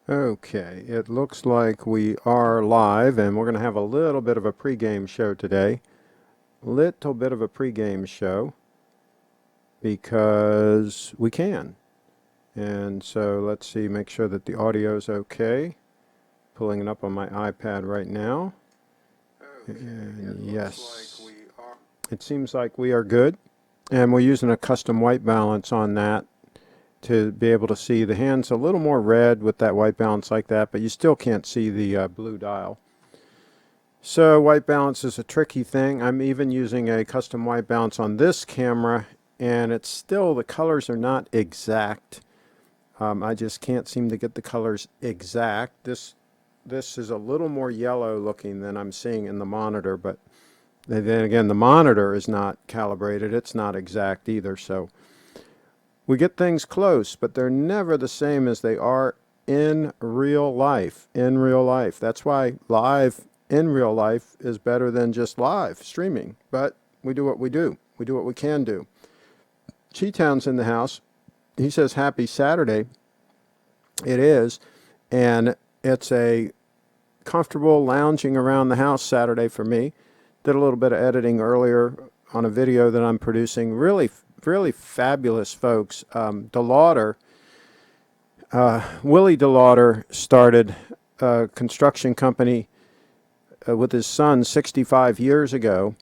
Okay, it looks like we are live, and we're going to have a little bit of a pregame show today. Little bit of a pregame show because we can. And so let's see, make sure that the audio is okay. Pulling it up on my iPad right now. And yes, it seems like we are good. And we're using a custom white balance on that to be able to see the hands a little more red with that white balance like that, but you still can't see the blue dial. So white balance is a tricky thing. I'm even using a custom white balance on this camera, and it's still, the colors are not exact. I just can't seem to get the colors exact. This is a little more yellow looking than I'm seeing in the monitor, but then again, the monitor is not calibrated. It's not exact either, so we get things close, but they're never the same as they are in real life. In real life. That's why live in real life is better than just live streaming. But we do what we do. We do what we can do. Cheetown's in the house. He says happy Saturday. It is. And it's a comfortable lounging around the house Saturday for me. Did a little bit of editing earlier on a video that I'm producing. Really fabulous folks. DeLauder, Willie DeLauder started a construction company with his son 65 years ago,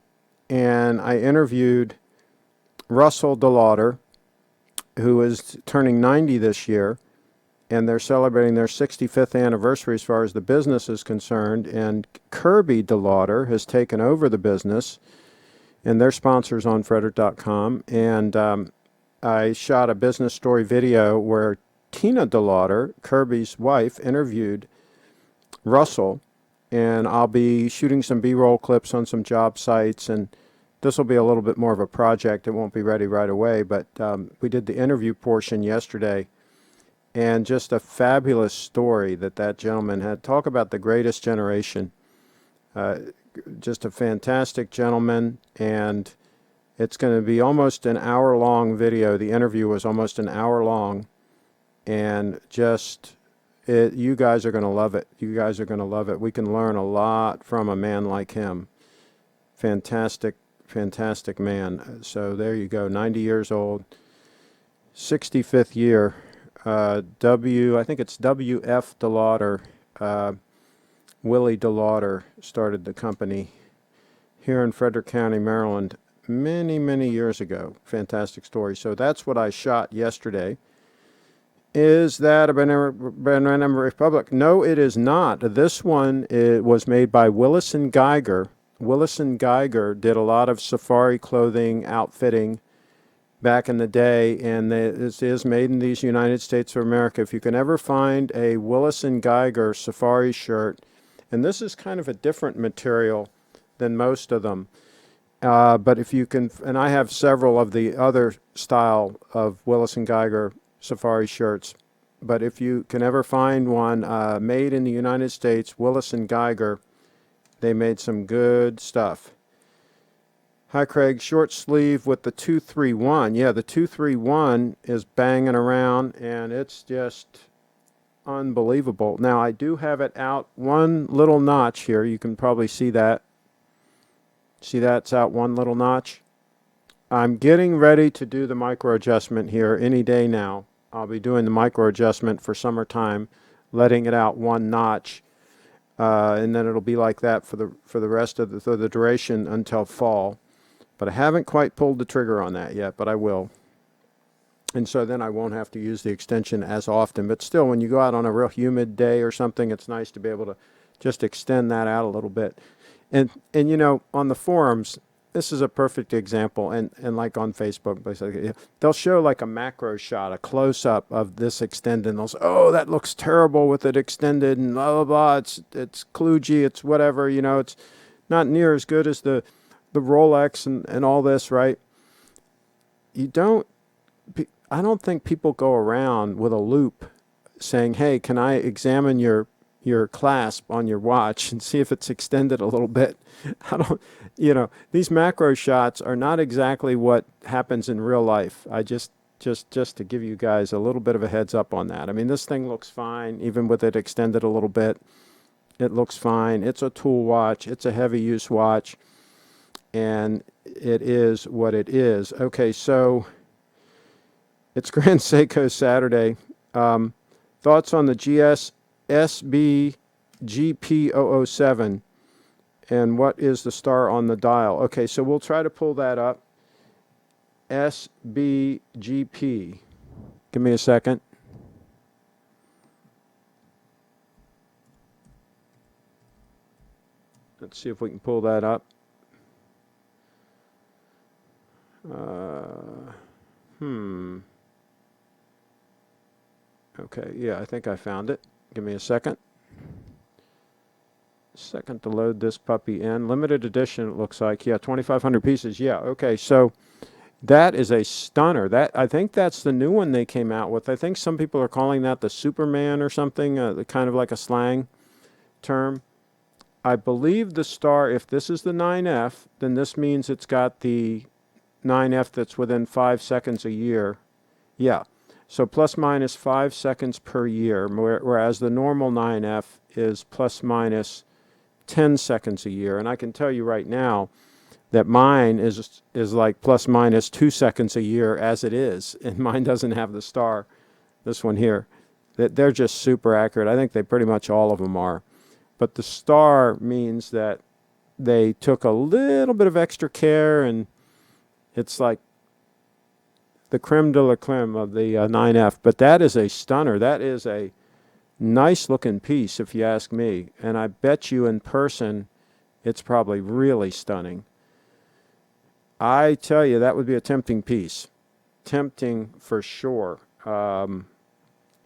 and I interviewed Russell DeLauder, who is turning 90 this year, and they're celebrating their 65th anniversary as far as the business is concerned, and Kirby DeLauder has taken over the business, and they're sponsors on Frederick.com, and I shot a business story video where Tina DeLauder, Kirby's wife, interviewed Russell, and I'll be shooting some B-roll clips on some job sites, and this will be a little bit more of a project. It won't be ready right away, but we did the interview portion yesterday, and just a fabulous story that gentleman had. Talk about the greatest generation. Just a fantastic gentleman, and it's going to be almost an hour-long video. The interview was almost an hour long, and just you guys are going to love it. You guys are going to love it. We can learn a lot from a man like him. Fantastic man. So there you go, 90 years old, 65th year. I think it's W.F. DeLauder. Willie DeLauder started the company here in Frederick County, Maryland, many years ago. Fantastic story. So that's what I shot yesterday. Is that a Banana Republic? No, it is not. This one was made by Willis & Geiger. Willis & Geiger did a lot of safari clothing outfitting back in the day, and this is made in these United States of America. If you can ever find a Willis & Geiger safari shirt, and this is kind of a different material than most of them, but if you can, and I have several of the other style of Willis & Geiger safari shirts, but if you can ever find one made in the United States, Willis & Geiger, they made some good stuff. Hi, Craig. Short sleeve with the 231. Yeah, the 231 is banging around, and it's just unbelievable. Now, I do have it out one little notch here. You can probably see that. See that? It's out one little notch. I'm getting ready to do the micro adjustment here any day now. I'll be doing the micro adjustment for summertime, letting it out one notch, and then it'll be like that for the rest of the duration until fall. But I haven't quite pulled the trigger on that yet, but I will. And so then I won't have to use the extension as often. But still, when you go out on a real humid day or something, it's nice to be able to just extend that out a little bit. And you know, on the forums, this is a perfect example, and like on Facebook, they'll show like a macro shot, a close-up of this extended, and they'll say, oh, that looks terrible with it extended, and blah, blah, blah, it's kludgy, it's whatever, you know, it's not near as good as the Rolex and all this, right? I don't think people go around with a loop saying, hey, can I examine your clasp on your watch and see if it's extended a little bit? These macro shots are not exactly what happens in real life. I just just to give you guys a little bit of a heads up on that. I mean, this thing looks fine, even with it extended a little bit. It looks fine. It's a tool watch. It's a heavy use watch. And it is what it is. Okay, so it's Grand Seiko Saturday. Thoughts on the GS SB GP007 and what is the star on the dial? Okay, so we'll try to pull that up. SBGP. Give me a second. Let's see if we can pull that up. Okay, yeah, I think I found it. Give me a second. Second to load this puppy in. Limited edition, it looks like. Yeah, 2,500 pieces. Yeah, okay, so that is a stunner. I think that's the new one they came out with. I think some people are calling that the Superman or something, kind of like a slang term. I believe the star, if this is the 9F, then this means it's got the 9F that's within 5 seconds a year. Yeah, so plus minus 5 seconds per year, whereas the normal 9F is plus minus 10 seconds a year. And I can tell you right now that mine is like plus minus 2 seconds a year as it is, and mine doesn't have the star, this one here. They're just super accurate. I think they pretty much all of them are. But the star means that they took a little bit of extra care, and it's like the creme de la creme of the 9F. But that is a stunner. That is a nice looking piece, if you ask me. And I bet you in person, it's probably really stunning. I tell you, that would be a tempting piece. Tempting for sure.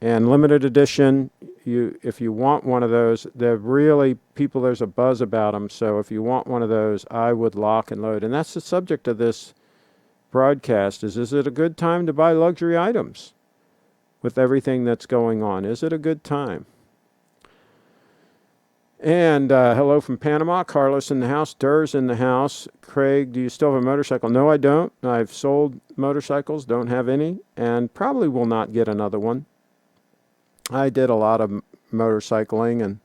And limited edition, if you want one of those, there's a buzz about them. So if you want one of those, I would lock and load. And that's the subject of this broadcast, is it a good time to buy luxury items with everything that's going on? Is it a good time? And hello from Panama. Carlos in the house. Durr's in the house. Craig, do you still have a motorcycle? No, I don't. I've sold motorcycles, don't have any, and probably will not get another one. I did a lot of motorcycling, and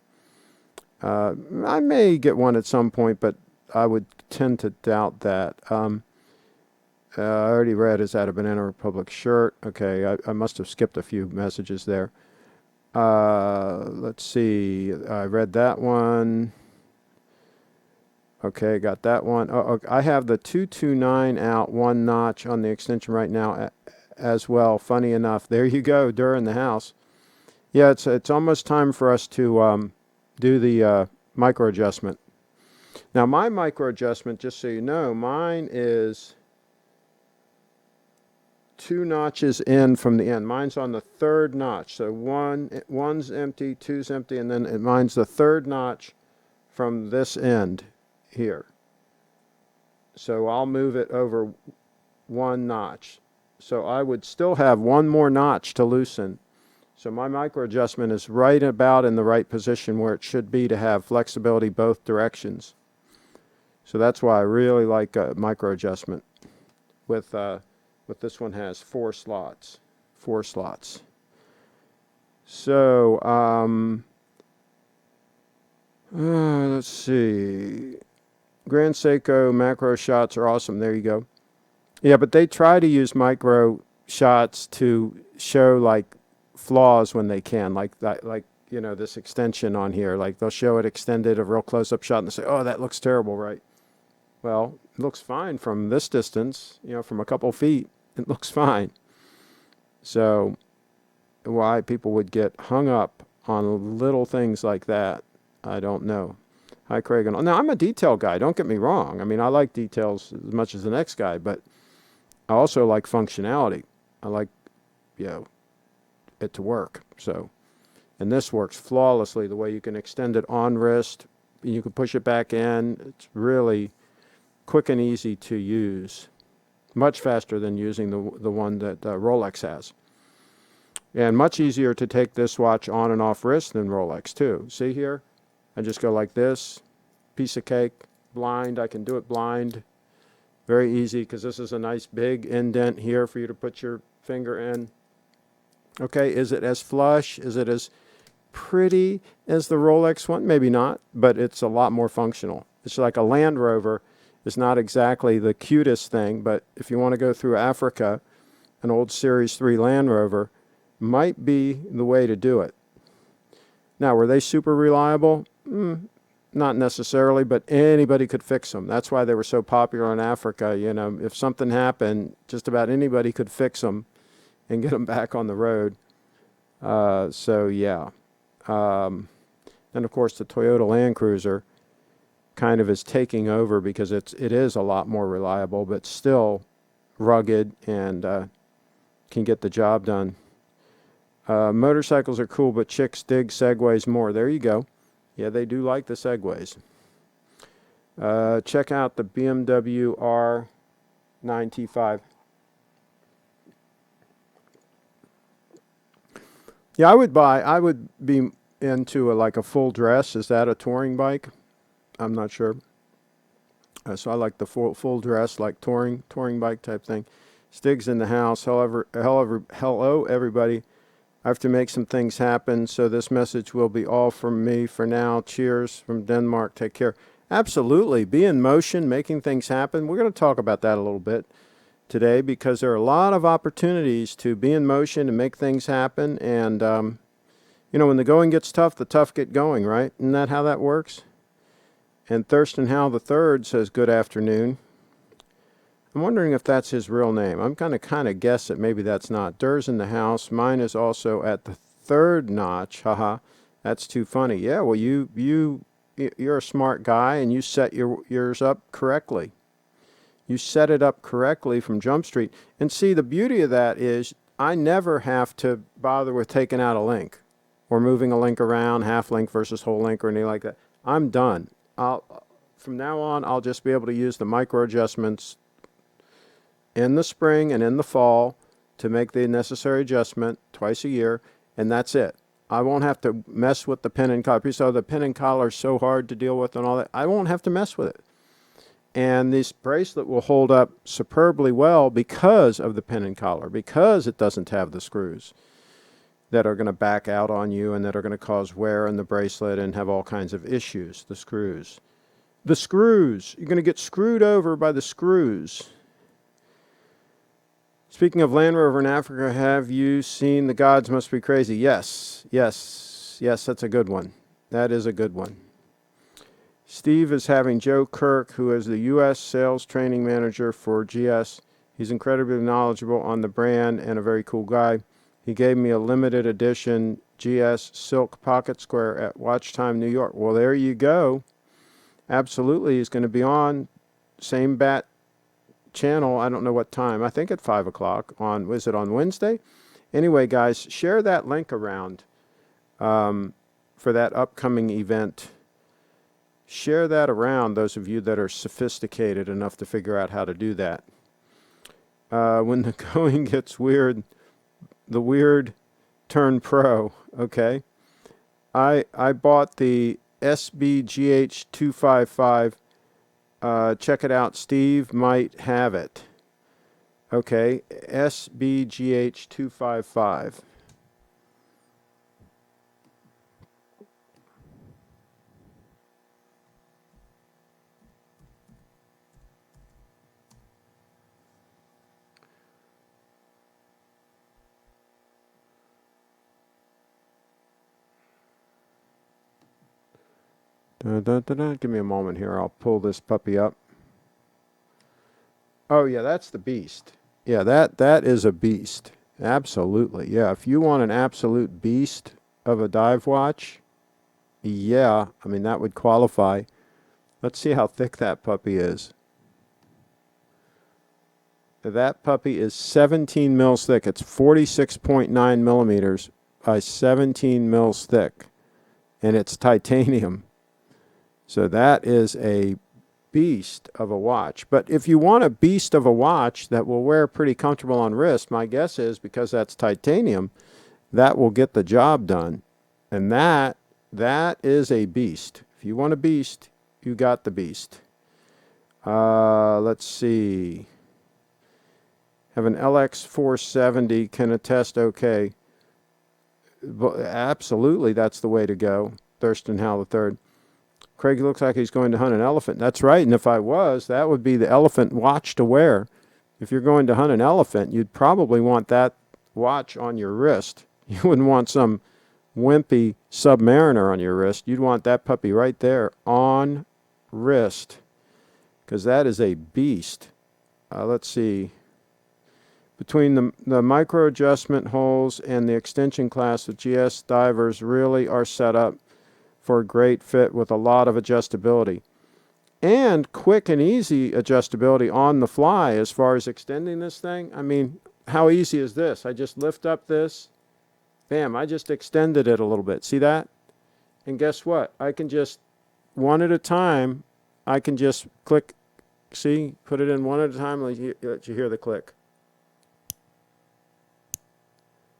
I may get one at some point, but I would tend to doubt that. I already read, is that a Banana Republic shirt? Okay, I must have skipped a few messages there. Let's see. I read that one. Okay, got that one. Oh, I have the 229 out, one notch on the extension right now as well. Funny enough. There you go, Durr in the house. Yeah, it's almost time for us to do the micro adjustment. Now, my micro adjustment, just so you know, mine is 2 notches in from the end. Mine's on the 3rd notch. So one's empty, 2's empty, and then mine's the 3rd notch from this end here. So I'll move it over 1 notch. So I would still have 1 more notch to loosen. So my micro adjustment is right about in the right position where it should be to have flexibility both directions. So that's why I really like a micro adjustment. With this one has 4 slots. 4 slots. So let's see. Grand Seiko macro shots are awesome. There you go. Yeah, but they try to use micro shots to show like flaws when they can, like that, like this extension on here. Like they'll show it extended, a real close-up shot, and they say, "Oh, that looks terrible," right? Well, it looks fine from this distance. From a couple feet, it looks fine. So, why people would get hung up on little things like that, I don't know. Hi, Craig. Now, I'm a detail guy. Don't get me wrong. I mean, I like details as much as the next guy, but I also like functionality. I like, it to work. So, and this works flawlessly. The way you can extend it on wrist, you can push it back in. It's really quick and easy to use. Much faster than using the one that Rolex has. And much easier to take this watch on and off wrist than Rolex too. See here? I just go like this, piece of cake, blind. I can do it blind. Very easy, because this is a nice big indent here for you to put your finger in. Okay, is it as flush? Is it as pretty as the Rolex one? Maybe not, but it's a lot more functional. It's like a Land Rover. It's not exactly the cutest thing, but if you want to go through Africa, an old Series 3 Land Rover might be the way to do it. Now, were they super reliable? Not necessarily, but anybody could fix them. That's why they were so popular in Africa. You know, if something happened, just about anybody could fix them and get them back on the road. So, yeah. And, of course, the Toyota Land Cruiser kind of is taking over because it is a lot more reliable, but still rugged and can get the job done. Motorcycles are cool, but chicks dig Segways more. There you go. Yeah, they do like the Segways. Check out the BMW R9T5. Yeah, I would be into like a full dress. Is that a touring bike? I'm not sure. So I like the full dress, like touring bike type thing. Stig's in the house. Hello, everybody. I have to make some things happen, so this message will be all from me for now. Cheers from Denmark. Take care. Absolutely. Be in motion, making things happen. We're going to talk about that a little bit today because there are a lot of opportunities to be in motion and make things happen. And, you know, when the going gets tough, the tough get going, right? Isn't that how that works? And Thurston Howell III says, good afternoon. I'm wondering if that's his real name. I'm going to kind of guess that maybe that's not. Dur's in the house. Mine is also at the third notch. Haha, that's too funny. Yeah, well, you're a smart guy, and you set yours up correctly. You set it up correctly from Jump Street. And see, the beauty of that is I never have to bother with taking out a link or moving a link around, half link versus whole link or anything like that. I'm done. From now on, I'll just be able to use the micro adjustments in the spring and in the fall to make the necessary adjustment twice a year, and that's it. I won't have to mess with the pin and collar. So the pin and collar is so hard to deal with and all that. I won't have to mess with it. And this bracelet will hold up superbly well because of the pin and collar, because it doesn't have the screws that are going to back out on you and that are going to cause wear in the bracelet and have all kinds of issues. The screws. The screws. You're going to get screwed over by the screws. Speaking of Land Rover in Africa, have you seen The Gods Must Be Crazy? Yes, that's a good one. That is a good one. Steve is having Joe Kirk, who is the U.S. sales training manager for GS. He's incredibly knowledgeable on the brand and a very cool guy. He gave me a limited edition GS Silk Pocket Square at Watch Time, New York. Well, there you go. Absolutely. He's going to be on same bat channel. I don't know what time. I think at 5 o'clock on, was it on Wednesday? Anyway, guys, share that link around for that upcoming event. Share that around, those of you that are sophisticated enough to figure out how to do that. When the going gets weird, the weird turn pro, okay? I bought the SBGH255. Check it out. Steve might have it. Okay, SBGH255. Give me a moment here. I'll pull this puppy up. Oh, yeah, that's the beast. Yeah, that is a beast. Absolutely. Yeah, if you want an absolute beast of a dive watch, yeah, I mean, that would qualify. Let's see how thick that puppy is. That puppy is 17 mils thick. It's 46.9 millimeters by 17 mils thick, and it's titanium. So that is a beast of a watch. But if you want a beast of a watch that will wear pretty comfortable on wrist, my guess is because that's titanium, that will get the job done. And that is a beast. If you want a beast, you got the beast. Let's see. Have an LX470, can attest okay. Absolutely, that's the way to go. Thurston Howell III. Craig looks like he's going to hunt an elephant. That's right, and if I was, that would be the elephant watch to wear. If you're going to hunt an elephant, you'd probably want that watch on your wrist. You wouldn't want some wimpy Submariner on your wrist. You'd want that puppy right there on wrist, because that is a beast. Let's see. Between the micro adjustment holes and the extension clasp, the GS divers really are set up for a great fit with a lot of adjustability. And quick and easy adjustability on the fly as far as extending this thing. I mean, how easy is this? I just lift up this. Bam, I just extended it a little bit. See that? And guess what? I can just, one at a time, I can just click. See? Put it in one at a time, let you hear the click.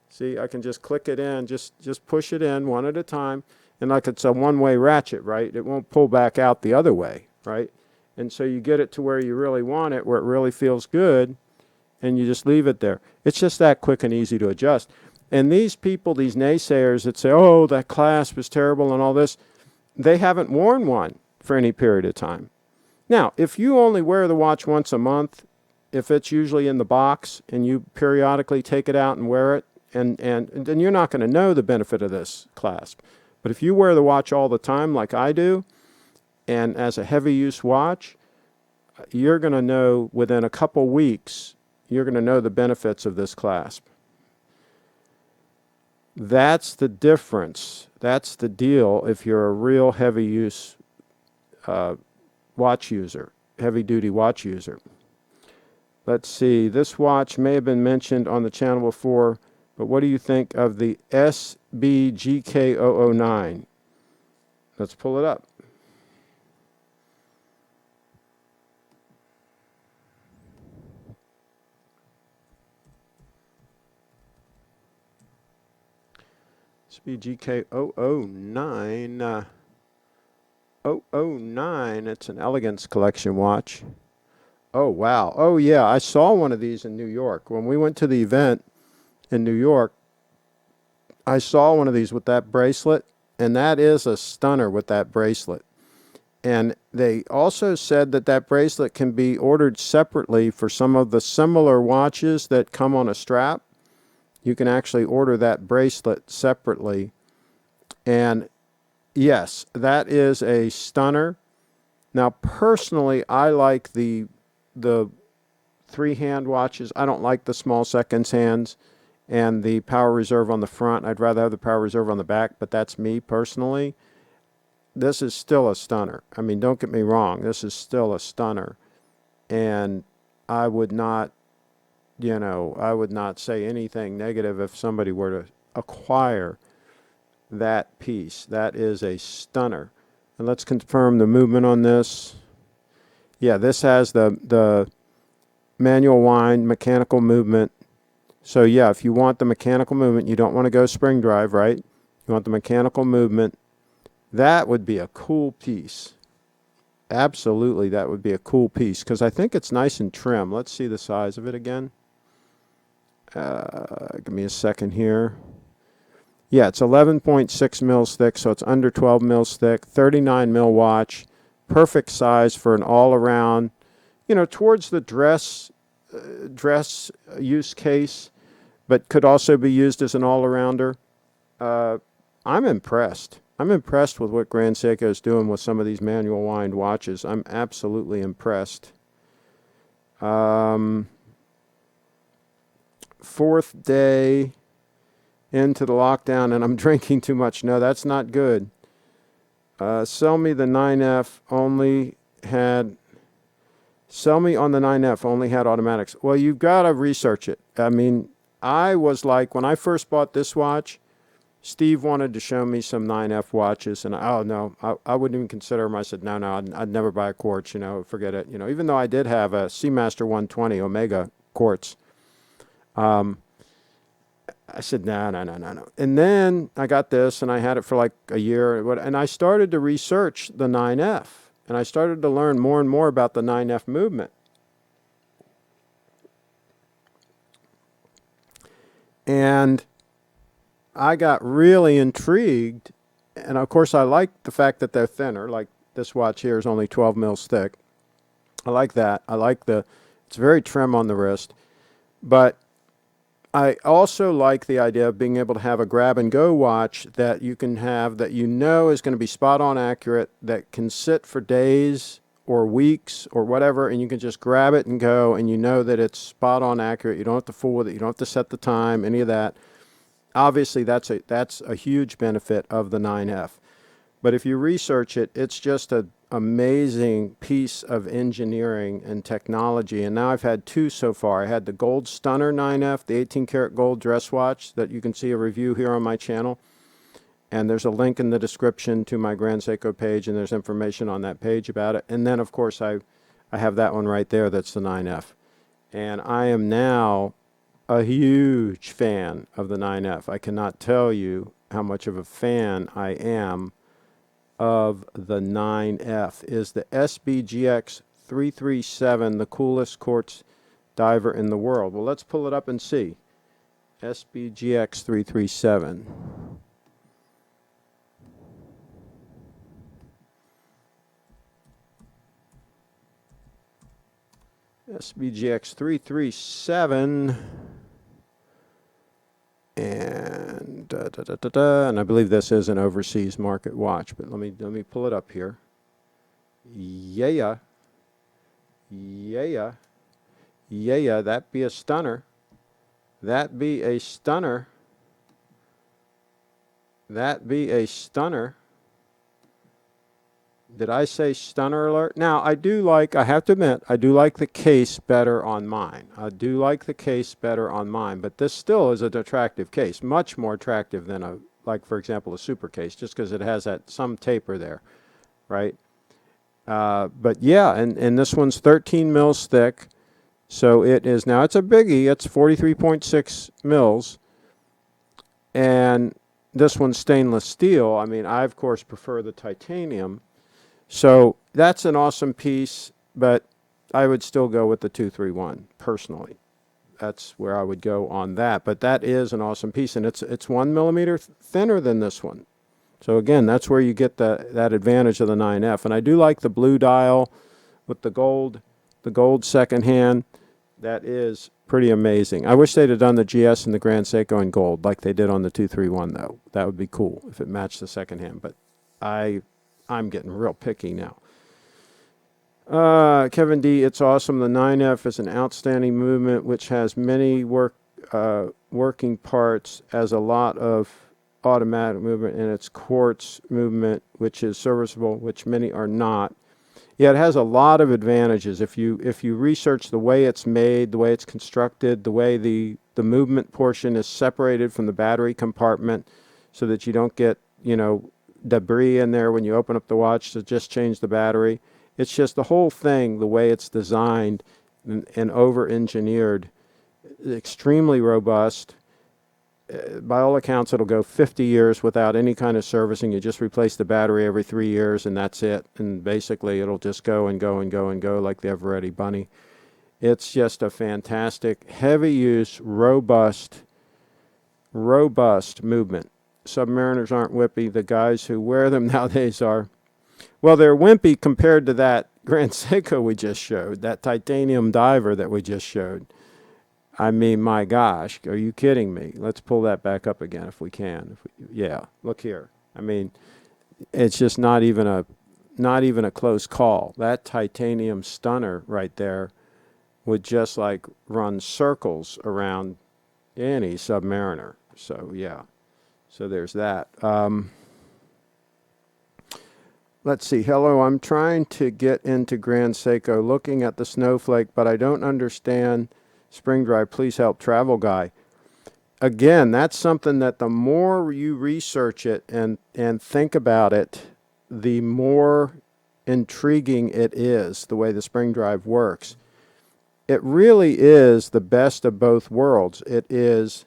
See, I can just click it in, just push it in one at a time. And like it's a one-way ratchet, right? It won't pull back out the other way, right? And so you get it to where you really want it, where it really feels good, and you just leave it there. It's just that quick and easy to adjust. And these people, these naysayers that say, oh, that clasp is terrible and all this, they haven't worn one for any period of time. Now, if you only wear the watch once a month, if it's usually in the box and you periodically take it out and wear it, and then you're not going to know the benefit of this clasp. But if you wear the watch all the time like I do, and as a heavy use watch, you're going to know within a couple weeks, you're going to know the benefits of this clasp. That's the difference. That's the deal if you're a real heavy use watch user, heavy duty watch user. Let's see, this watch may have been mentioned on the channel before, but what do you think of the SBGK009? Let's pull it up. SBGK009. 009, it's an Elegance Collection watch. Oh, wow. Oh, yeah, I saw one of these in New York. When we went to the event in New York, I saw one of these with that bracelet, and that is a stunner with that bracelet. And they also said that that bracelet can be ordered separately for some of the similar watches that come on a strap. You can actually order that bracelet separately. And yes, that is a stunner. Now, personally, I like the three-hand watches. I don't like the small seconds hands and the power reserve on the front. I'd rather have the power reserve on the back, but that's me personally. This is still a stunner. I mean, don't get me wrong. This is still a stunner. And I would not, I would not say anything negative if somebody were to acquire that piece. That is a stunner. And let's confirm the movement on this. Yeah, this has the manual wind, mechanical movement. So yeah, if you want the mechanical movement, you don't want to go spring drive, right? You want the mechanical movement. That would be a cool piece. Absolutely, that would be a cool piece because I think it's nice and trim. Let's see the size of it again. Give me a second here. Yeah, it's 11.6 mils thick, so it's under 12 mils thick, 39 mil watch, perfect size for an all-around, towards the dress use case, but could also be used as an all-arounder. I'm impressed. I'm impressed with what Grand Seiko is doing with some of these manual wind watches. I'm absolutely impressed. Fourth day into the lockdown and I'm drinking too much. No, that's not good. Sell me on the 9F only had automatics. Well, you've got to research it. I mean, I was like, when I first bought this watch, Steve wanted to show me some 9F watches, and I wouldn't even consider them. I said, no, I'd never buy a quartz, forget it. Even though I did have a Seamaster 120 Omega quartz. I said, no. And then I got this, and I had it for like a year, and I started to research the 9F. and I started to learn more and more about the 9F movement. And I got really intrigued, and of course I like the fact that they're thinner. Like this watch here is only 12 mils thick. I like that. I like it's very trim on the wrist. But I also like the idea of being able to have a grab-and-go watch that you can have that you know is going to be spot-on accurate, that can sit for days or weeks or whatever, and you can just grab it and go, and you know that it's spot-on accurate. You don't have to fool with it. You don't have to set the time, any of that. Obviously, that's a huge benefit of the 9F. But if you research it, it's just an amazing piece of engineering and technology. And now I've had two so far. I had the Gold Stunner 9F, the 18-karat gold dress watch that you can see a review here on my channel. And there's a link in the description to my Grand Seiko page, and there's information on that page about it. And then, of course, I have that one right there. That's the 9F. And I am now a huge fan of the 9F. I cannot tell you how much of a fan I am of the 9F. Is the SBGX 337 the coolest quartz diver in the world? Well, let's pull it up and see. SBGX 337. SBGX 337. And and I believe this is an overseas market watch, but let me pull it up here. Yeah, that be a stunner. That be a stunner. That be a stunner. Did I say stunner alert? Now, I have to admit, I do like the case better on mine. I do like the case better on mine, but this still is an attractive case, much more attractive than for example, a super case, just because it has some taper there, right? But yeah, and this one's 13 mils thick, so it's a biggie. It's 43.6 mils, and this one's stainless steel. I mean, I, of course, prefer the titanium. So that's an awesome piece, but I would still go with the 231 personally. That's where I would go on that. But that is an awesome piece, and it's 1 millimeter thinner than this one. So again, that's where you get that advantage of the 9F. And I do like the blue dial with the gold second hand. That is pretty amazing. I wish they'd have done the GS and the Grand Seiko in gold like they did on the 231 though. That would be cool if it matched the second hand. But I'm getting real picky now. Kevin D, it's awesome. The 9F is an outstanding movement which has many working parts, as a lot of automatic movement in its quartz movement, which is serviceable, which many are not. Yeah, it has a lot of advantages. If you research the way it's made, the way it's constructed, the way the movement portion is separated from the battery compartment so that you don't get, debris in there when you open up the watch to just change the battery. It's just the whole thing, the way it's designed and over-engineered, extremely robust. By all accounts, it'll go 50 years without any kind of servicing. You just replace the battery every 3 years, and that's it. And basically, it'll just go and go and go and go like the Ever-Ready Bunny. It's just a fantastic, heavy-use, robust movement. Submariners aren't wimpy. The guys who wear them nowadays are. Well, they're wimpy compared to that Grand Seiko we just showed, that titanium diver that we just showed. I mean, my gosh, are you kidding me? Let's pull that back up again if we can. Yeah, look here. I mean, it's just not even a close call. That titanium stunner right there would just like run circles around any Submariner. So yeah, so there's that. Let's see. Hello, I'm trying to get into Grand Seiko, looking at the Snowflake, but I don't understand spring drive. Please help, travel guy. Again, that's something that the more you research it and think about it, the more intriguing it is, the way the spring drive works. It really is the best of both worlds. It is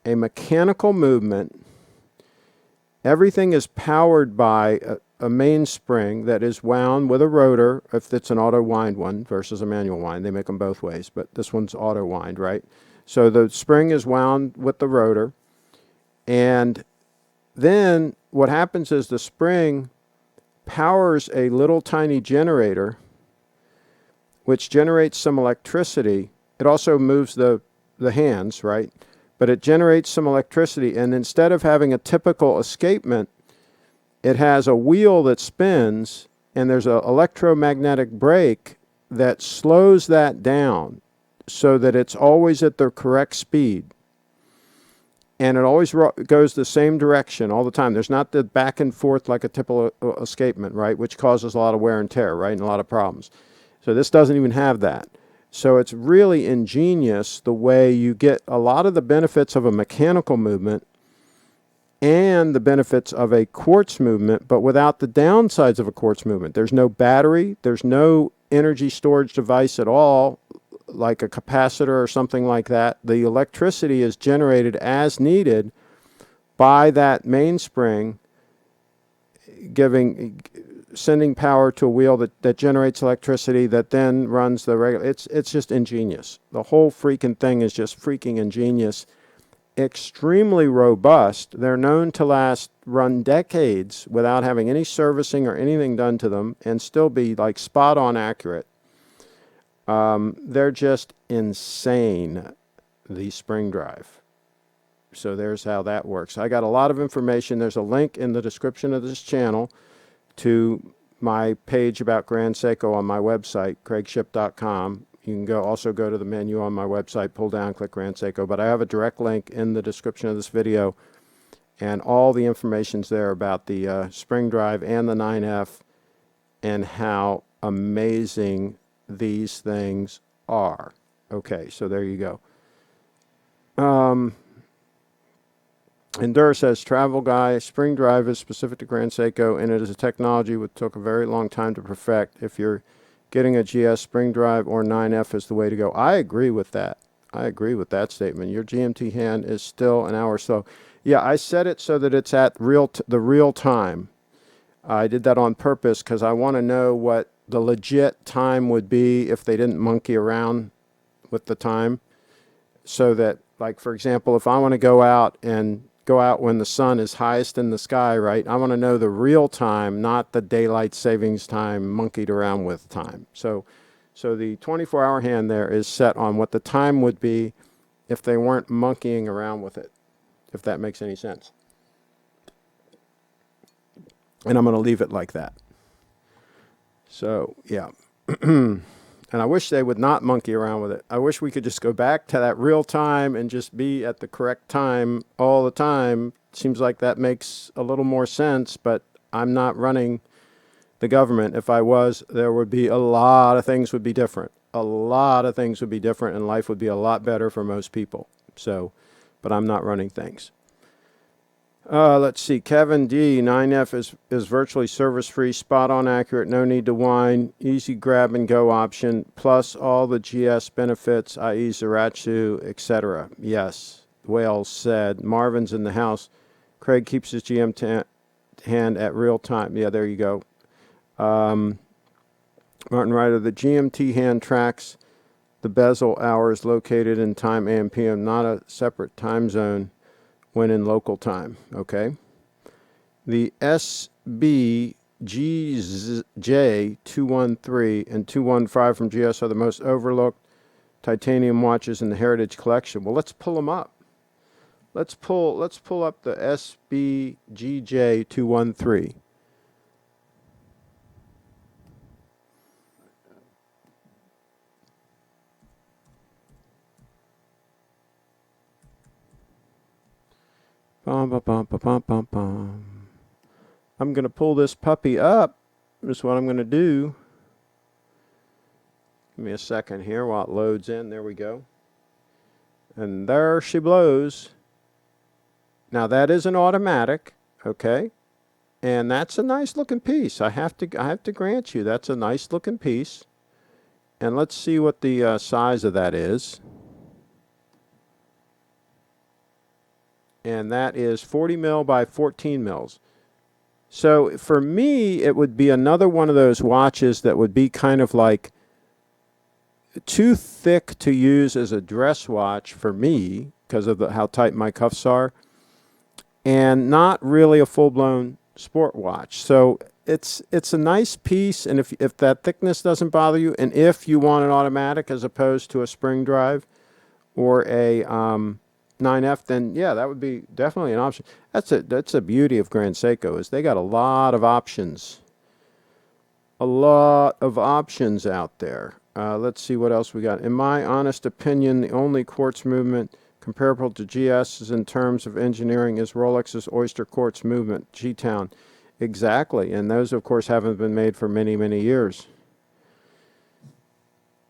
a mechanical movement. Everything is powered by a mainspring that is wound with a rotor, if it's an auto wind one versus a manual wind. They make them both ways, but this one's auto wind, right? So the spring is wound with the rotor, and then what happens is the spring powers a little tiny generator, which generates some electricity. It also moves the hands, right? But it generates some electricity, and instead of having a typical escapement, it has a wheel that spins, and there's an electromagnetic brake that slows that down so that it's always at the correct speed. And it always goes the same direction all the time. There's not the back and forth like a typical escapement, right, which causes a lot of wear and tear, right, and a lot of problems. So this doesn't even have that. So it's really ingenious the way you get a lot of the benefits of a mechanical movement and the benefits of a quartz movement, but without the downsides of a quartz movement. There's no battery. There's no energy storage device at all, like a capacitor or something like that. The electricity is generated as needed by that mainspring, sending power to a wheel that generates electricity that then runs the regular. It's just ingenious. The whole freaking thing is just freaking ingenious. Extremely robust. They're known to run decades without having any servicing or anything done to them and still be like spot on accurate. They're just insane, the spring drive. So there's how that works. I got a lot of information. There's a link in the description of this channel to my page about Grand Seiko on my website, CraigShipp.com. You can also go to the menu on my website, pull down, click Grand Seiko. But I have a direct link in the description of this video, and all the information's there about the spring drive and the 9F and how amazing these things are. Okay, so there you go. Endura says, travel guy, spring drive is specific to Grand Seiko, and it is a technology which took a very long time to perfect. If you're getting a GS spring drive or 9F is the way to go. I agree with that. I agree with that statement. Your GMT hand is still an hour slow. Yeah, I set it so that it's at the real time. I did that on purpose because I want to know what the legit time would be if they didn't monkey around with the time. So that, like, for example, if I want to go out when the sun is highest in the sky, right? I want to know the real time, not the daylight savings time monkeyed around with time. So the 24-hour hand there is set on what the time would be if they weren't monkeying around with it, if that makes any sense. And I'm going to leave it like that. So, yeah. And I wish they would not monkey around with it. I wish we could just go back to that real time and just be at the correct time all the time. Seems like that makes a little more sense, but I'm not running the government. If I was, there would be a lot of things would be different. A lot of things would be different, and life would be a lot better for most people. So, but I'm not running things. Let's see. Kevin D. 9F is virtually service-free, spot-on accurate, no need to whine, easy grab-and-go option, plus all the GS benefits, i.e. Zaratsu, etc. Yes, well said. Marvin's in the house. Craig keeps his GM hand at real time. Yeah, there you go. Martin Ryder, the GMT hand tracks the bezel hours located in time AM PM, not a separate time zone when in local time. Okay. The SBGJ213 and 215 from GS are the most overlooked titanium watches in the Heritage Collection. Well, let's pull them up. Let's pull up the SBGJ213. Bum, bum, bum, bum, bum, bum. I'm going to pull this puppy up. That's what I'm going to do. Give me a second here while it loads in. There we go. And there she blows. Now that is an automatic, okay? And that's a nice looking piece. I have to grant you that's a nice looking piece. And let's see what the size of that is. And that is 40 mil by 14 mils. So for me, it would be another one of those watches that would be kind of like too thick to use as a dress watch for me because of how tight my cuffs are, and not really a full-blown sport watch. So it's a nice piece, and if that thickness doesn't bother you, and if you want an automatic as opposed to a spring drive or a 9F, then yeah, that would be definitely an option. That's a beauty of Grand Seiko, is they got a lot of options. A lot of options out there. Let's see what else we got. In my honest opinion, the only quartz movement comparable to GS's in terms of engineering is Rolex's Oyster Quartz movement, G-Town. Exactly, and those, of course, haven't been made for many, many years.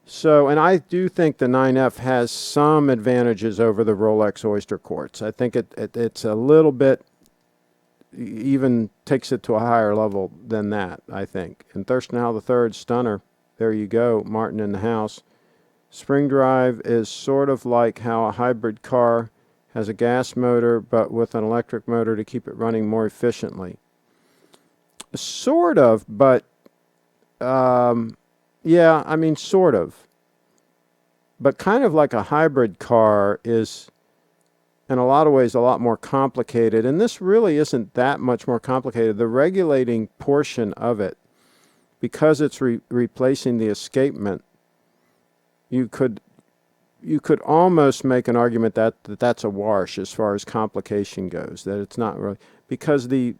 So, and I do think the 9F has some advantages over the Rolex Oyster Quartz. I think it's a little bit, even takes it to a higher level than that, I think. And Thurston Howell III, stunner. There you go, Martin in the house. Spring drive is sort of like how a hybrid car has a gas motor but with an electric motor to keep it running more efficiently. Sort of, but yeah, I mean, sort of. But kind of like a hybrid car is, in a lot of ways, a lot more complicated. And this really isn't that much more complicated. The regulating portion of it, because it's replacing the escapement, you could almost make an argument that that's a wash as far as complication goes, that it's not really, because the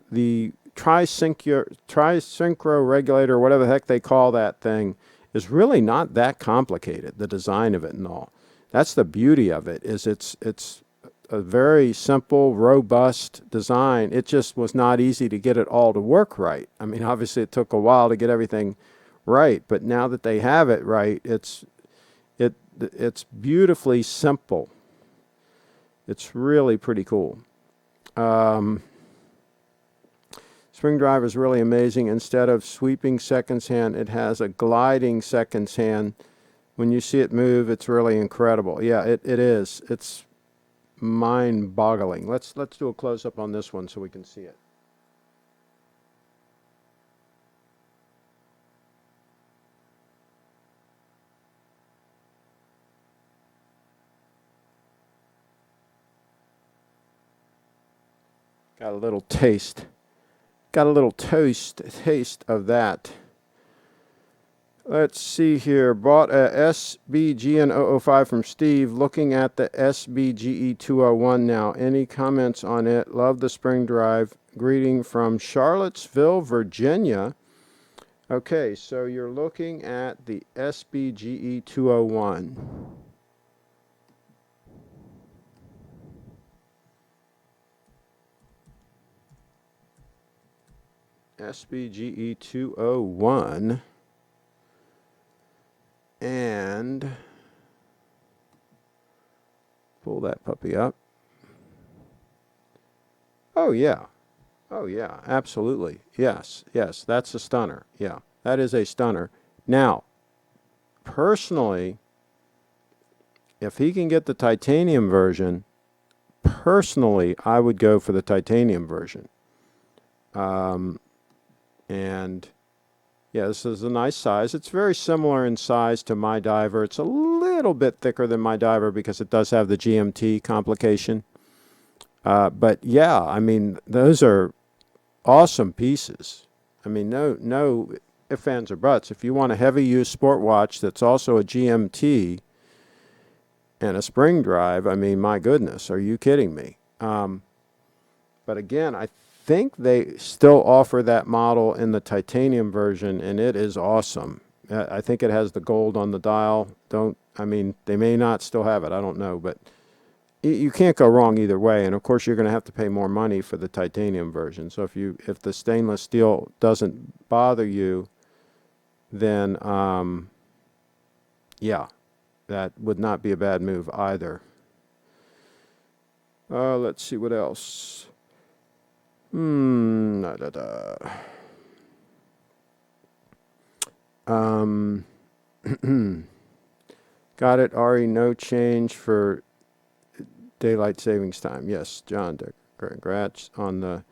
tri-synchro regulator, whatever the heck they call that thing, is really not that complicated, the design of it and all. That's the beauty of it, is it's a very simple, robust design. It just was not easy to get it all to work right. I mean, obviously it took a while to get everything right, but now that they have it right, it's beautifully simple. It's really pretty cool. Spring drive is really amazing. Instead of sweeping seconds hand, it has a gliding seconds hand. When you see it move, it's really incredible. Yeah, it is. It's mind-boggling. Let's do a close-up on this one so we can see it. Got a little taste. Got a little taste of that. Let's see here. Bought a SBGN 005 from Steve. Looking at the SBGE 201 now. Any comments on it? Love the spring drive. Greeting from Charlottesville, Virginia. Okay, so you're looking at the SBGE 201. SBGE 201. And pull that puppy up. Oh, yeah. Oh, yeah, absolutely. Yes, that's a stunner. Yeah, that is a stunner. Now, personally, if he can get the titanium version, personally, I would go for the titanium version. And yeah, this is a nice size. It's very similar in size to my diver. It's a little bit thicker than my diver because it does have the GMT complication. But yeah, I mean, those are awesome pieces. I mean, no ifs, ands, or buts. If you want a heavy use sport watch that's also a GMT and a spring drive, I mean, my goodness, are you kidding me? But again, I think they still offer that model in the titanium version, and it is awesome. I think it has the gold on the dial. I mean, they may not still have it. I don't know, but you can't go wrong either way. And of course, you're going to have to pay more money for the titanium version. So if the stainless steel doesn't bother you, then yeah, that would not be a bad move either. Let's see what else. Got it, Ari. No change for daylight savings time. Yes, John. Congrats on the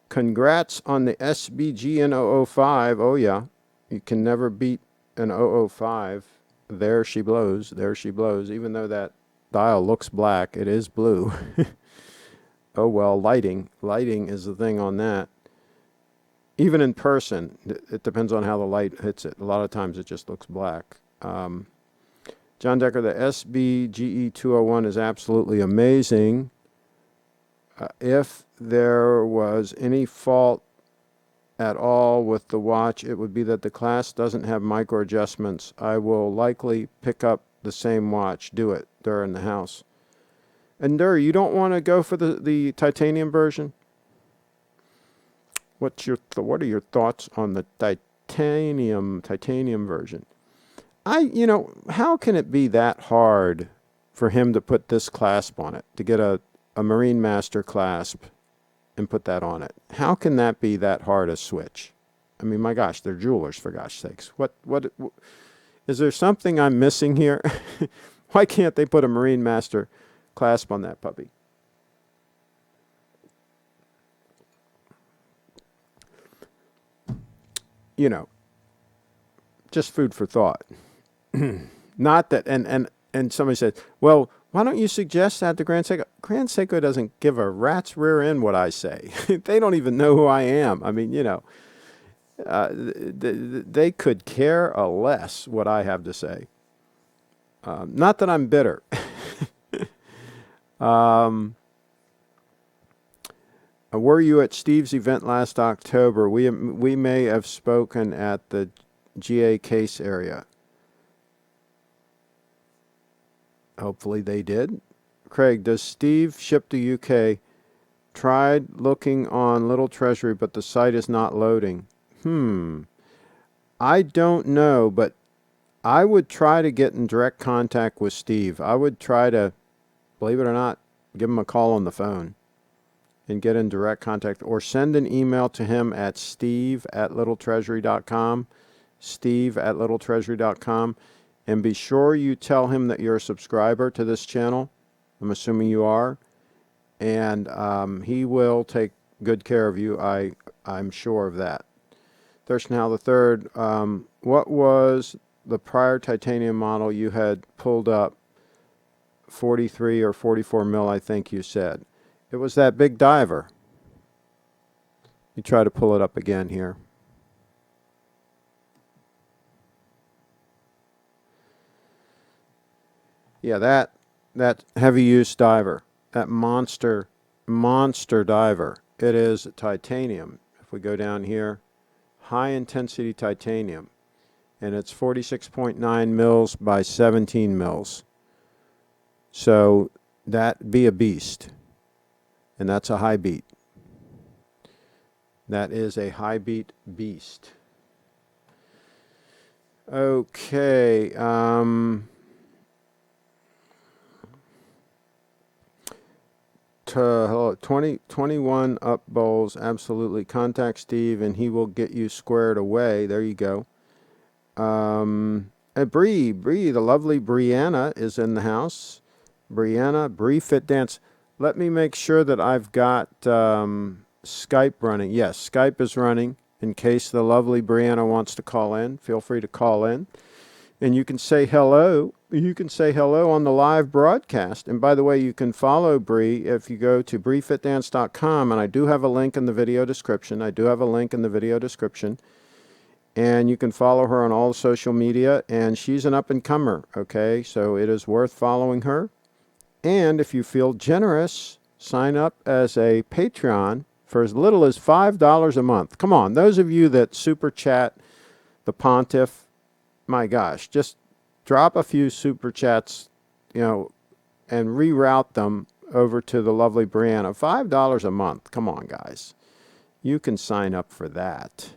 Congrats on the SBGN 005. Oh, yeah. You can never beat an 005. There she blows. There she blows. Even though that dial looks black, it is blue. Oh, well, lighting. Lighting is the thing on that. Even in person, it depends on how the light hits it. A lot of times it just looks black. John Decker, the SBGE 201 is absolutely amazing. If there was any fault at all with the watch, it would be that the clasp doesn't have micro adjustments. I will likely pick up the same watch. Do it. They're in the house. And you don't want to go for the titanium version? What are your thoughts on the titanium version? How can it be that hard for him to put this clasp on it, to get a Marine Master clasp and put that on it? How can that be that hard a switch? I mean, my gosh, they're jewelers, for gosh sakes. What is there something I'm missing here? Why can't they put a Marine Master clasp on that puppy? Just food for thought. Not that, and somebody said, well, why don't you suggest that to Grand Seiko? Grand Seiko doesn't give a rat's rear end what I say. They don't even know who I am. I mean, they could care less what I have to say. Not that I'm bitter. Were you at Steve's event last October? We may have spoken at the GA case area. Hopefully they did. Craig, does Steve ship to UK? Tried looking on Little Treasury, but the site is not loading. I don't know, but I would try to get in direct contact with Steve. I would try to, believe it or not, give him a call on the phone and get in direct contact, or send an email to him at steve@littletreasury.com, steve@littletreasury.com, and be sure you tell him that you're a subscriber to this channel. I'm assuming you are, and he will take good care of you. I'm sure of that. Thurston Howell III, what was the prior titanium model you had pulled up? 43 or 44 mil, I think you said. It was that big diver. You try to pull it up again here. Yeah, that heavy use diver, that monster diver. It is titanium. If we go down here, high intensity titanium, and it's 46.9 mils by 17 mils. So that be a beast. And that's a high beat. That is a high beat beast. Okay. 21 up bowls. Absolutely. Contact Steve and he will get you squared away. There you go. Bree, the lovely Brianna is in the house. Brianna, Bree Fit Dance. Let me make sure that I've got Skype running. Yes, Skype is running. In case the lovely Brianna wants to call in, feel free to call in. And you can say hello. You can say hello on the live broadcast. And by the way, you can follow Bree if you go to briefitdance.com. And I do have a link in the video description. And you can follow her on all social media. And she's an up-and-comer, okay? So it is worth following her. And if you feel generous, sign up as a Patreon for as little as $5 a month. Come on, those of you that super chat the Pontiff, my gosh, just drop a few super chats, and reroute them over to the lovely Brianna. $5 a month. Come on, guys. You can sign up for that.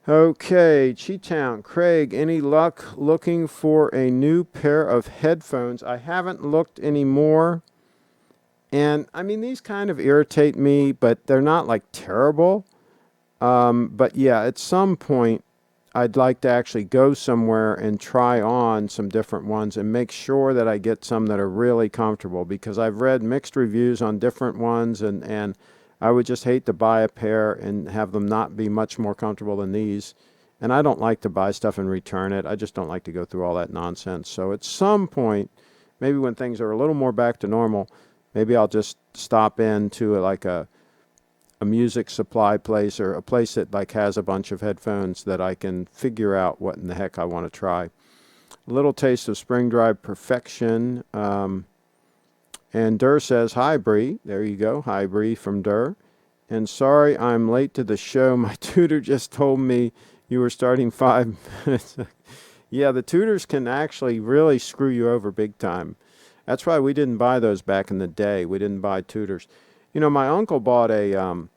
Okay, Cheetown. Craig, any luck looking for a new pair of headphones? I haven't looked anymore. And, I mean, these kind of irritate me, but they're not, like, terrible. But, yeah, at some point, I'd like to actually go somewhere and try on some different ones and make sure that I get some that are really comfortable, because I've read mixed reviews on different ones, and I would just hate to buy a pair and have them not be much more comfortable than these. And I don't like to buy stuff and return it. I just don't like to go through all that nonsense. So at some point, maybe when things are a little more back to normal, maybe I'll just stop into like a music supply place, or a place that like has a bunch of headphones that I can figure out what in the heck I want to try. A little taste of spring drive perfection. And Durr says, hi, Bree. There you go. Hi, Bree from Durr. And sorry I'm late to the show. My tutor just told me you were starting 5 minutes. Yeah, the tutors can actually really screw you over big time. That's why we didn't buy those back in the day. We didn't buy tutors. You know, my uncle bought an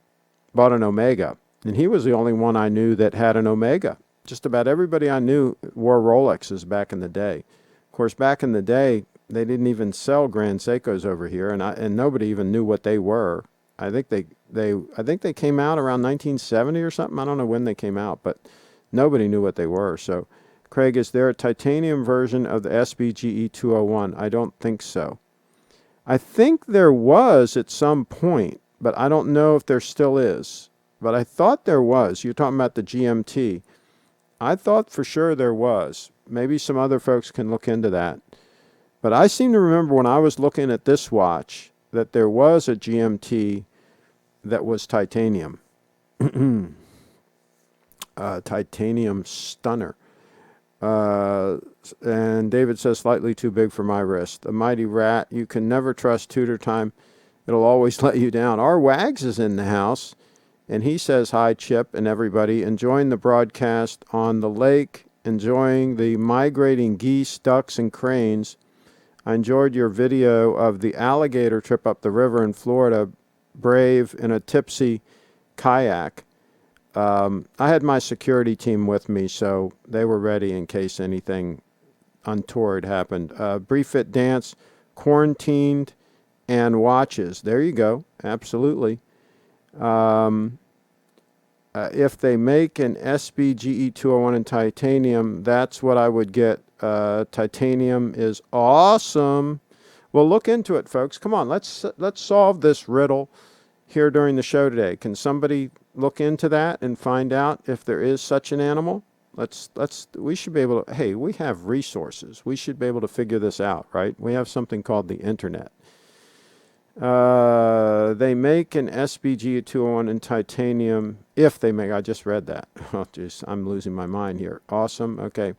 Omega, and he was the only one I knew that had an Omega. Just about everybody I knew wore Rolexes back in the day. Of course, back in the day, they didn't even sell Grand Seikos over here, and nobody even knew what they were. I think they came out around 1970 or something. I don't know when they came out, but nobody knew what they were. So, Craig, is there a titanium version of the SBGE 201? I don't think so. I think there was at some point, but I don't know if there still is. But I thought there was. You're talking about the GMT. I thought for sure there was. Maybe some other folks can look into that. But I seem to remember when I was looking at this watch that there was a GMT that was titanium. Titanium stunner. And David says, slightly too big for my wrist. The mighty rat, you can never trust tutor time. It'll always let you down. Our Wags is in the house, and he says, hi, Chip and everybody. Enjoying the broadcast on the lake, enjoying the migrating geese, ducks, and cranes. I enjoyed your video of the alligator trip up the river in Florida, brave in a tipsy kayak. I had my security team with me, so they were ready in case anything untoward happened. Brief Fit Dance, quarantined, and watches. There you go. Absolutely. If they make an SBGE 201 in titanium, that's what I would get. Titanium is awesome. Well, look into it, folks. Come on, let's solve this riddle here during the show today. Can somebody look into that and find out if there is such an animal? We should be able to, hey, we have resources. We should be able to figure this out, right? We have something called the internet. They make an SBG 201 in titanium. If they make, I just read that. Oh, jeez, I'm losing my mind here. Awesome. Okay.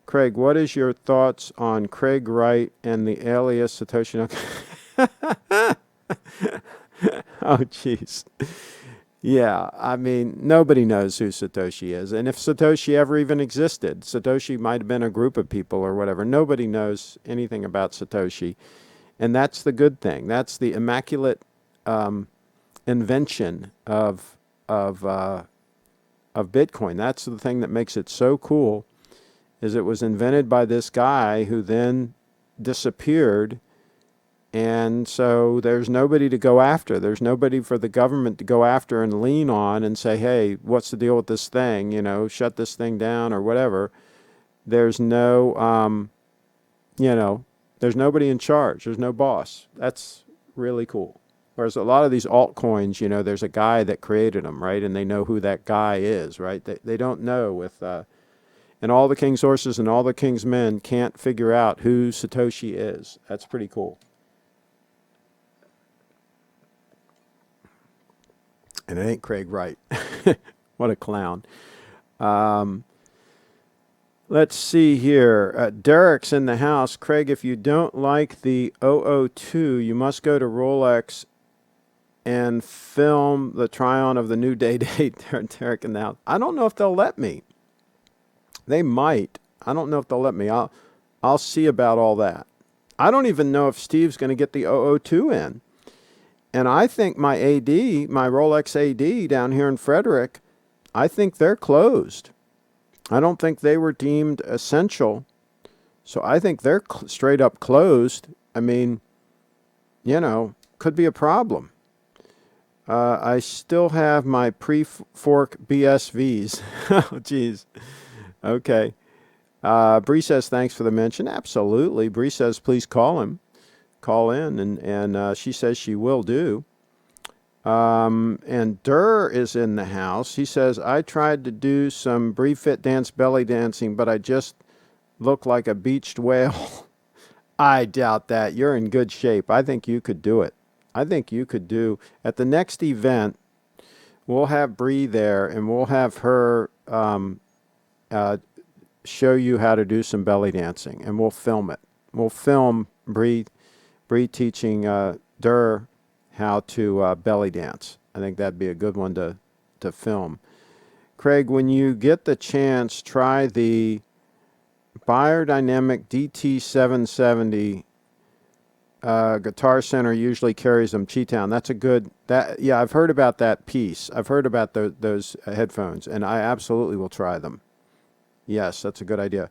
Craig, what is your thoughts on Craig Wright and the alias Satoshi Nakamoto? Oh, jeez. Yeah, I mean, nobody knows who Satoshi is. And if Satoshi ever even existed, Satoshi might have been a group of people or whatever. Nobody knows anything about Satoshi. And that's the good thing. That's the immaculate invention of Bitcoin. That's the thing that makes it so cool, is it was invented by this guy who then disappeared. And so there's nobody to go after. There's nobody for the government to go after and lean on and say, hey, what's the deal with this thing? You know, shut this thing down or whatever. There's no, there's nobody in charge. There's no boss. That's really cool. Whereas a lot of these altcoins, you know, there's a guy that created them, right? And they know who that guy is, right? They don't know with, and all the king's horses and all the king's men can't figure out who Satoshi is. That's pretty cool. And it ain't Craig Wright. What a clown. Let's see here. Derek's in the house. Craig, if you don't like the 002, you must go to Rolex and film the try-on of the new day-date. Derek in the house. I don't know if they'll let me. They might. I don't know if they'll let me. I'll see about all that. I don't even know if Steve's going to get the 002 in. And I think my Rolex AD down here in Frederick, I think they're closed. I don't think they were deemed essential. So I think they're straight up closed. I mean, you know, could be a problem. I still have my pre-fork BSVs. Oh, geez. Okay. Bree says, thanks for the mention. Absolutely. Bree says, please call in, and she says she will do. And Durr is in the house. He says, I tried to do some Brie Fit Dance belly dancing, but I just look like a beached whale. I doubt that. You're in good shape. I think you could do it. I think you could do, at the next event, we'll have Brie there, and we'll have her show you how to do some belly dancing, and we'll film it. We'll film Brie teaching Durr how to belly dance. I think that'd be a good one to film. Craig, when you get the chance, try the Biodynamic DT770. Guitar Center usually carries them. Cheetown. That's a good. Yeah, I've heard about that piece. I've heard about those headphones, and I absolutely will try them. Yes, that's a good idea.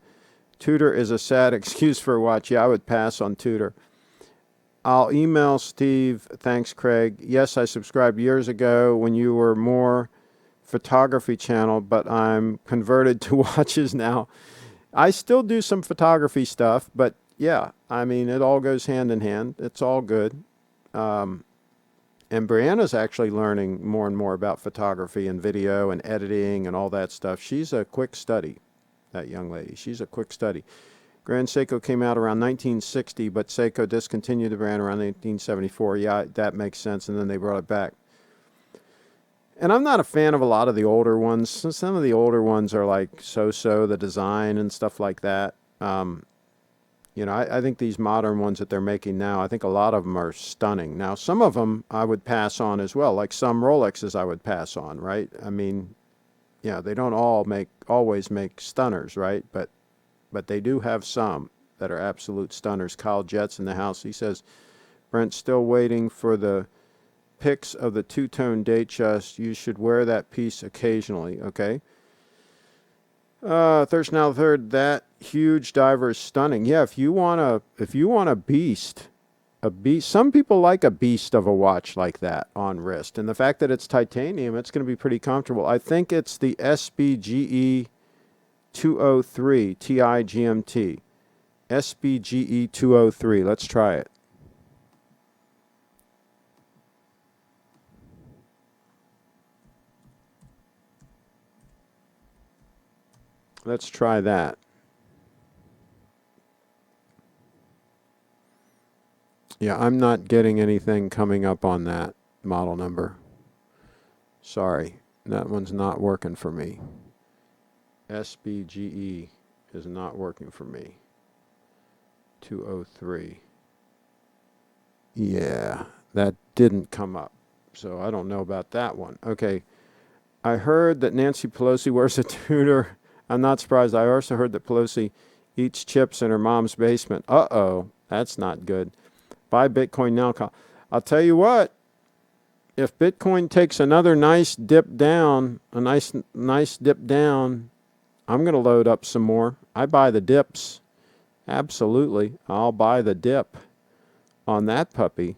Tudor is a sad excuse for a watch. Yeah, I would pass on Tudor. I'll email Steve. Thanks, Craig. Yes, I subscribed years ago when you were more photography channel, but I'm converted to watches now. I still do some photography stuff, but yeah, I mean, it all goes hand in hand. It's all good. And Brianna's actually learning more and more about photography and video and editing and all that stuff. She's a quick study, that young lady. She's a quick study. Grand Seiko came out around 1960, but Seiko discontinued the brand around 1974. Yeah, that makes sense, and then they brought it back. And I'm not a fan of a lot of the older ones. Some of the older ones are like so-so, the design and stuff like that. I think these modern ones that they're making now, I think a lot of them are stunning. Now, some of them I would pass on as well, like some Rolexes I would pass on, right? I mean, yeah, they don't always make stunners, right? But they do have some that are absolute stunners. Kyle Jett's in the house. He says, Brent's still waiting for the pics of the two-tone Datejust. You should wear that piece occasionally, okay? Thirst Now Third, that huge diver is stunning. Yeah, if you want a beast, some people like a beast of a watch like that on wrist. And the fact that it's titanium, it's going to be pretty comfortable. I think it's the SBGE 203 TI GMT. SBGE 203. Let's try it. Let's try that. Yeah, I'm not getting anything coming up on that model number. Sorry, that one's not working for me. SBGE is not working for me. 203. Yeah, that didn't come up. So I don't know about that one. Okay, I heard that Nancy Pelosi wears a Tudor. I'm not surprised. I also heard that Pelosi eats chips in her mom's basement. Uh-oh, that's not good. Buy Bitcoin now. I'll tell you what, if Bitcoin takes another nice dip down, I'm going to load up some more. I buy the dips. Absolutely. I'll buy the dip on that puppy.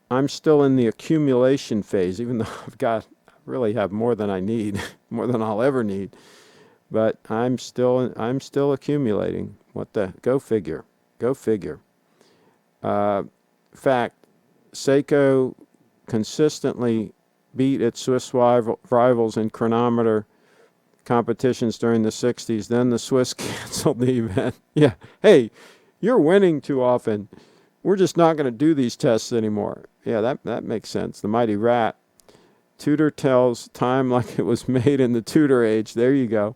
I'm still in the accumulation phase, even though I really have more than I need, more than I'll ever need. But I'm still accumulating. Go figure. Go figure. Fact, Seiko consistently beat its Swiss rivals in chronometer competitions during the 60s. Then the Swiss canceled the event. Yeah. Hey, you're winning too often. We're just not going to do these tests anymore. Yeah, that makes sense. The Mighty Rat. Tudor tells time like it was made in the Tudor age. There you go.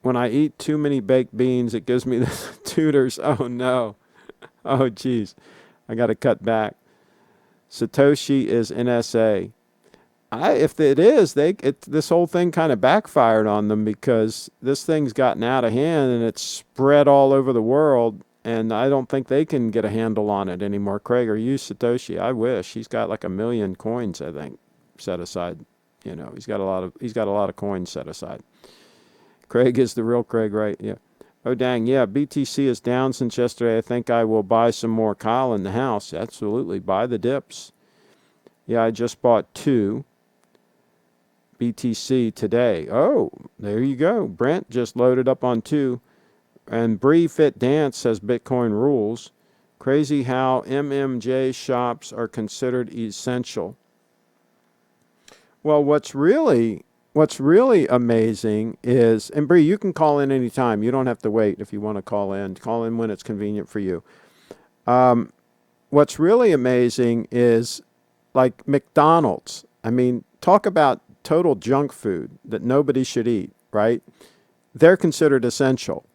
When I eat too many baked beans, it gives me the Tudors. Oh, no. Oh, geez. I got to cut back. Satoshi is NSA. If it is, this whole thing kind of backfired on them because this thing's gotten out of hand and it's spread all over the world, and I don't think they can get a handle on it anymore. Craig, are you Satoshi? I wish. He's got like 1 million coins, I think, set aside. He's got a lot of coins set aside. Craig is the real Craig, right? Yeah. Oh, dang. Yeah, BTC is down since yesterday. I think I will buy some more. Kyle in the house. Absolutely. Buy the dips. Yeah, I just bought 2 BTC today. Oh, there you go. Brent just loaded up on 2. And Brie Fit Dance says Bitcoin rules. Crazy how MMJ shops are considered essential. Well, what's really amazing is, and Bree, you can call in anytime. You don't have to wait if you want to call in. Call in when it's convenient for you. What's really amazing is like McDonald's. I mean, talk about total junk food that nobody should eat, right? They're considered essential.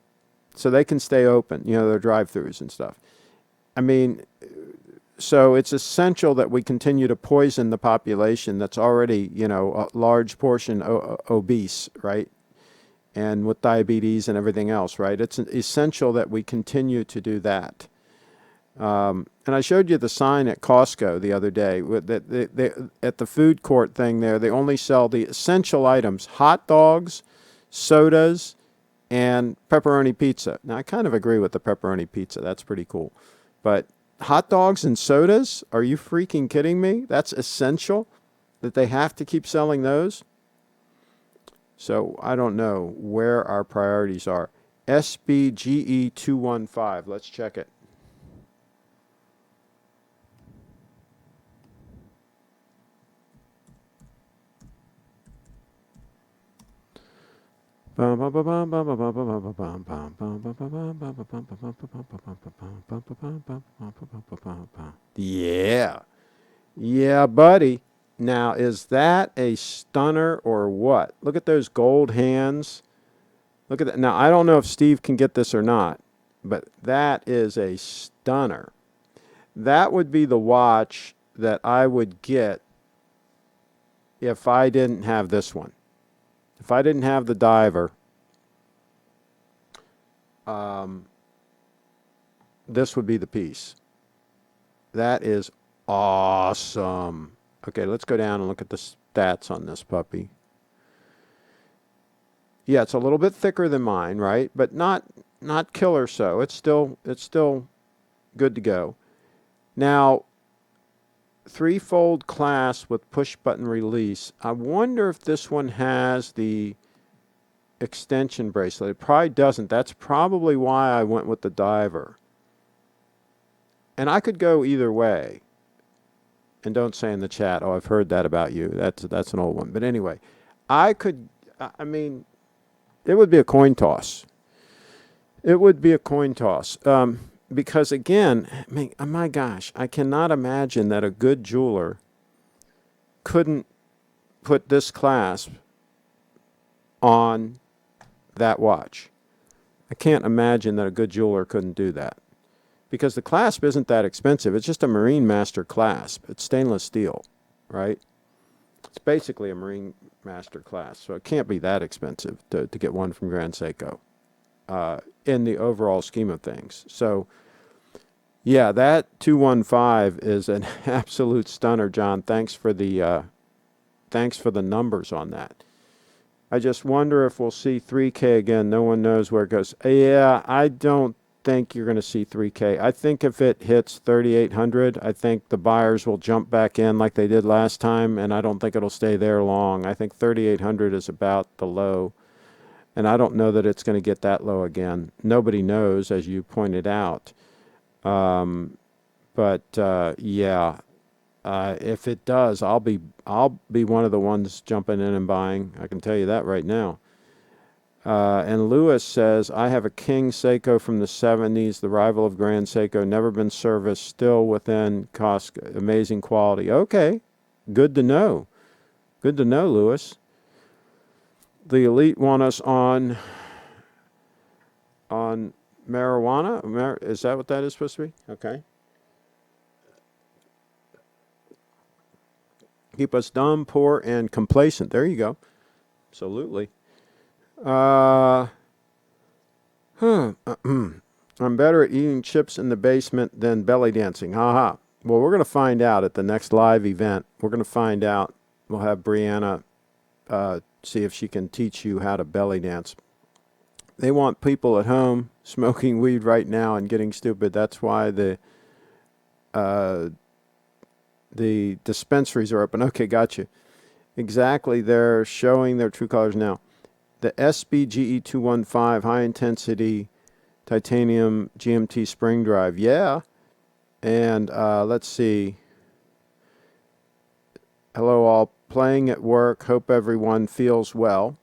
So they can stay open, their drive-thrus and stuff. I mean, so it's essential that we continue to poison the population that's already, a large portion obese, right? And with diabetes and everything else, right? It's essential that we continue to do that. And I showed you the sign at Costco the other day. At the food court thing there, they only sell the essential items: hot dogs, sodas, and pepperoni pizza. Now, I kind of agree with the pepperoni pizza. That's pretty cool. But hot dogs and sodas? Are you freaking kidding me? That's essential that they have to keep selling those? So I don't know where our priorities are. SBGE215. Let's check it. Yeah. Yeah, buddy. Now, is that a stunner or what? Look at those gold hands. Look at that. Now, I don't know if Steve can get this or not, but that is a stunner. That would be the watch that I would get if I didn't have this one. If I didn't have the diver, this would be the piece. That is awesome. Okay, let's go down and look at the stats on this puppy. Yeah, it's a little bit thicker than mine, right? But not killer so. It's still good to go. Now, 3-fold clasp with push button release. I wonder if this one has the extension bracelet. It probably doesn't. That's probably why I went with the diver. And I could go either way. And don't say in the chat, "Oh, I've heard that about you." That's an old one. But anyway, it would be a coin toss. It would be a coin toss. Because again, my gosh, I cannot imagine that a good jeweler couldn't put this clasp on that watch. I can't imagine that a good jeweler couldn't do that. Because the clasp isn't that expensive. It's just a Marine Master clasp. It's stainless steel, right? It's basically a Marine Master clasp, so it can't be that expensive to get one from Grand Seiko in the overall scheme of things. So, yeah, that 215 is an absolute stunner, John. Thanks for the numbers on that. I just wonder if we'll see 3K again. No one knows where it goes. Yeah, I don't think you're going to see 3K. I think if it hits 3,800, I think the buyers will jump back in like they did last time, and I don't think it'll stay there long. I think 3,800 is about the low, and I don't know that it's going to get that low again. Nobody knows, as you pointed out. If it does, I'll be one of the ones jumping in and buying. I can tell you that right now. And Lewis says, I have a King Seiko from the 70s, the rival of Grand Seiko, never been serviced, still within cost, amazing quality. Okay, good to know. Good to know, Lewis. The elite want us on marijuana? Is that what that is supposed to be? Okay. Keep us dumb, poor, and complacent. There you go. Absolutely. I'm better at eating chips in the basement than belly dancing. Haha. Well, we're going to find out at the next live event. We're going to find out. We'll have Brianna see if she can teach you how to belly dance. They want people at home smoking weed right now and getting stupid. That's why the dispensaries are open. Okay, gotcha. Exactly. They're showing their true colors now. The SBGE215 high-intensity titanium GMT spring drive. Yeah. And let's see. Hello all. Playing at work. Hope everyone feels well.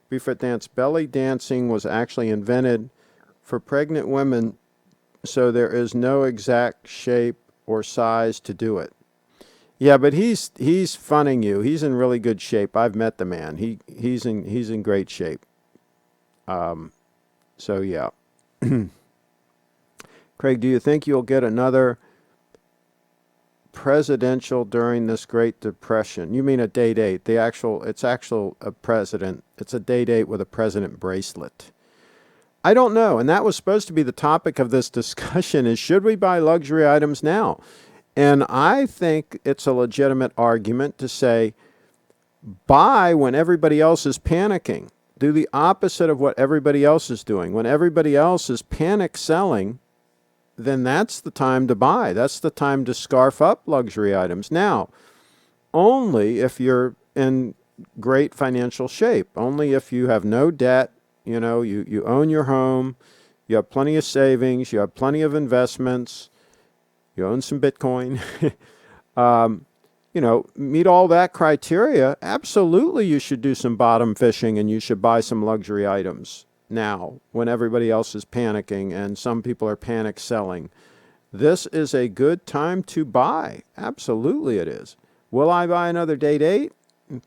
Before dance. Belly dancing was actually invented for pregnant women, so there is no exact shape or size to do it. Yeah, but he's funning you. He's in really good shape. I've met the man. He's in great shape. So yeah. Craig, do you think you'll get another presidential during this Great Depression? You mean a day-date? It's a president. It's a day-date with a president bracelet. I don't know, and that was supposed to be the topic of this discussion: is should we buy luxury items now? And I think it's a legitimate argument to say, buy when everybody else is panicking. Do the opposite of what everybody else is doing. When everybody else is panic selling, then that's the time to buy. That's the time to scarf up luxury items. Now, only if you're in great financial shape, only if you have no debt, you own your home, you have plenty of savings, you have plenty of investments, you own some Bitcoin, meet all that criteria, absolutely you should do some bottom fishing and you should buy some luxury items now when everybody else is panicking and some people are panic selling. This is a good time to buy. Absolutely it is. Will I buy another day-date?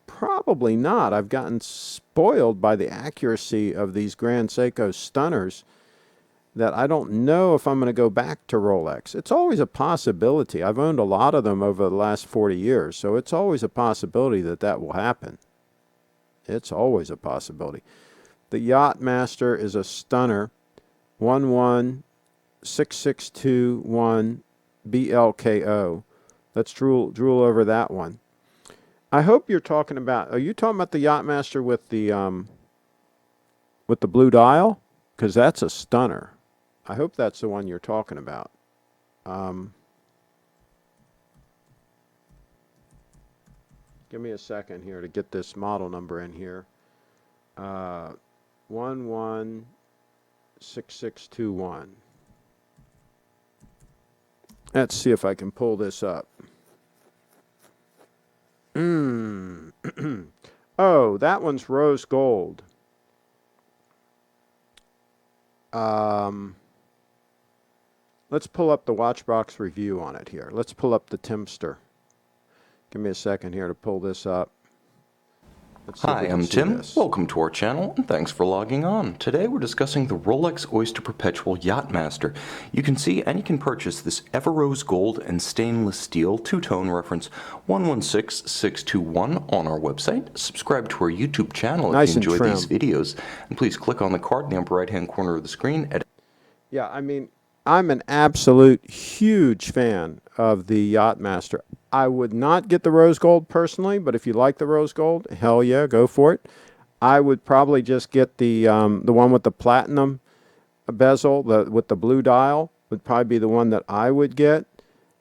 Probably not. I've gotten spoiled by the accuracy of these Grand Seiko stunners that I don't know if I'm going to go back to Rolex. It's always a possibility. I've owned a lot of them over the last 40 years, so it's always a possibility that will happen. It's always a possibility. The Yacht Master is a stunner, 11661 BLKO. Let's drool over that one. I hope you're talking about, are you talking about the Yacht Master with the blue dial? Because that's a stunner. I hope that's the one you're talking about. Give me a second here to get this model number in here. 116621. Let's see if I can pull this up. Oh, that one's rose gold. Let's pull up the Watchbox review on it here. Let's pull up the Timster. Give me a second here to pull this up. Hi, I'm Tim. Welcome to our channel, and thanks for logging on. Today we're discussing the Rolex Oyster Perpetual Yachtmaster. You can see and you can purchase this Ever Rose Gold and Stainless Steel two-tone reference 116621 on our website. Subscribe to our YouTube channel if you enjoy these videos, and please click on the card in the upper right-hand corner of the screen. Yeah, I mean, I'm an absolute huge fan of the Yachtmaster. I would not get the rose gold personally, but if you like the rose gold, hell yeah, go for it. I would probably just get the one with the platinum bezel, with the blue dial, would probably be the one that I would get.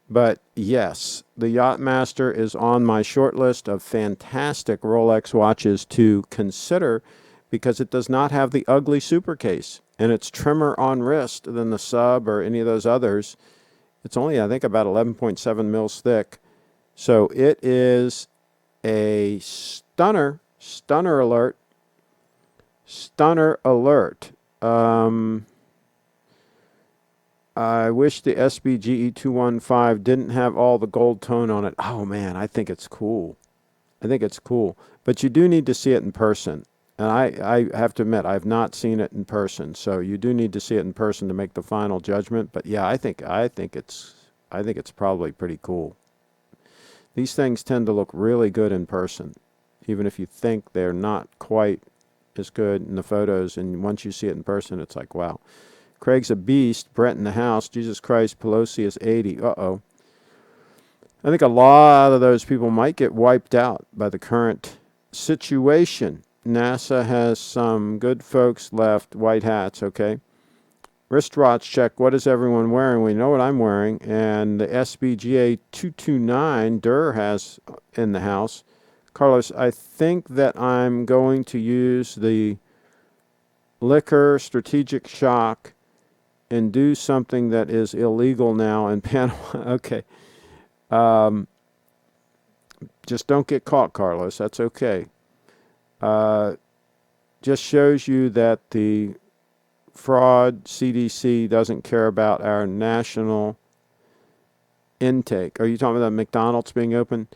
But yes, the Yachtmaster is on my short list of fantastic Rolex watches to consider because it does not have the ugly super case, and it's trimmer on wrist than the Sub or any of those others. It's only, I think, about 11.7 mils thick. So it is a stunner. Stunner alert. Stunner alert. I wish the SBGE 215 didn't have all the gold tone on it. Oh man, I think it's cool. I think it's cool. But you do need to see it in person. And I have to admit, I've not seen it in person. So you do need to see it in person to make the final judgment. But yeah, I think it's probably pretty cool. These things tend to look really good in person, even if you think they're not quite as good in the photos. And once you see it in person, it's like, wow. Craig's a beast. Brett in the house. Jesus Christ, Pelosi is 80. Uh-oh. I think a lot of those people might get wiped out by the current situation. NASA has some good folks left. White hats, okay. Wristwatch check. What is everyone wearing? We know what I'm wearing. And the SBGA 229 Durr has in the house. Carlos, I think that I'm going to use the Liquor Strategic Shock and do something that is illegal now in Panama. Okay. Just don't get caught, Carlos. That's okay. Just shows you that the fraud CDC doesn't care about our national intake. Are you talking about McDonald's being open?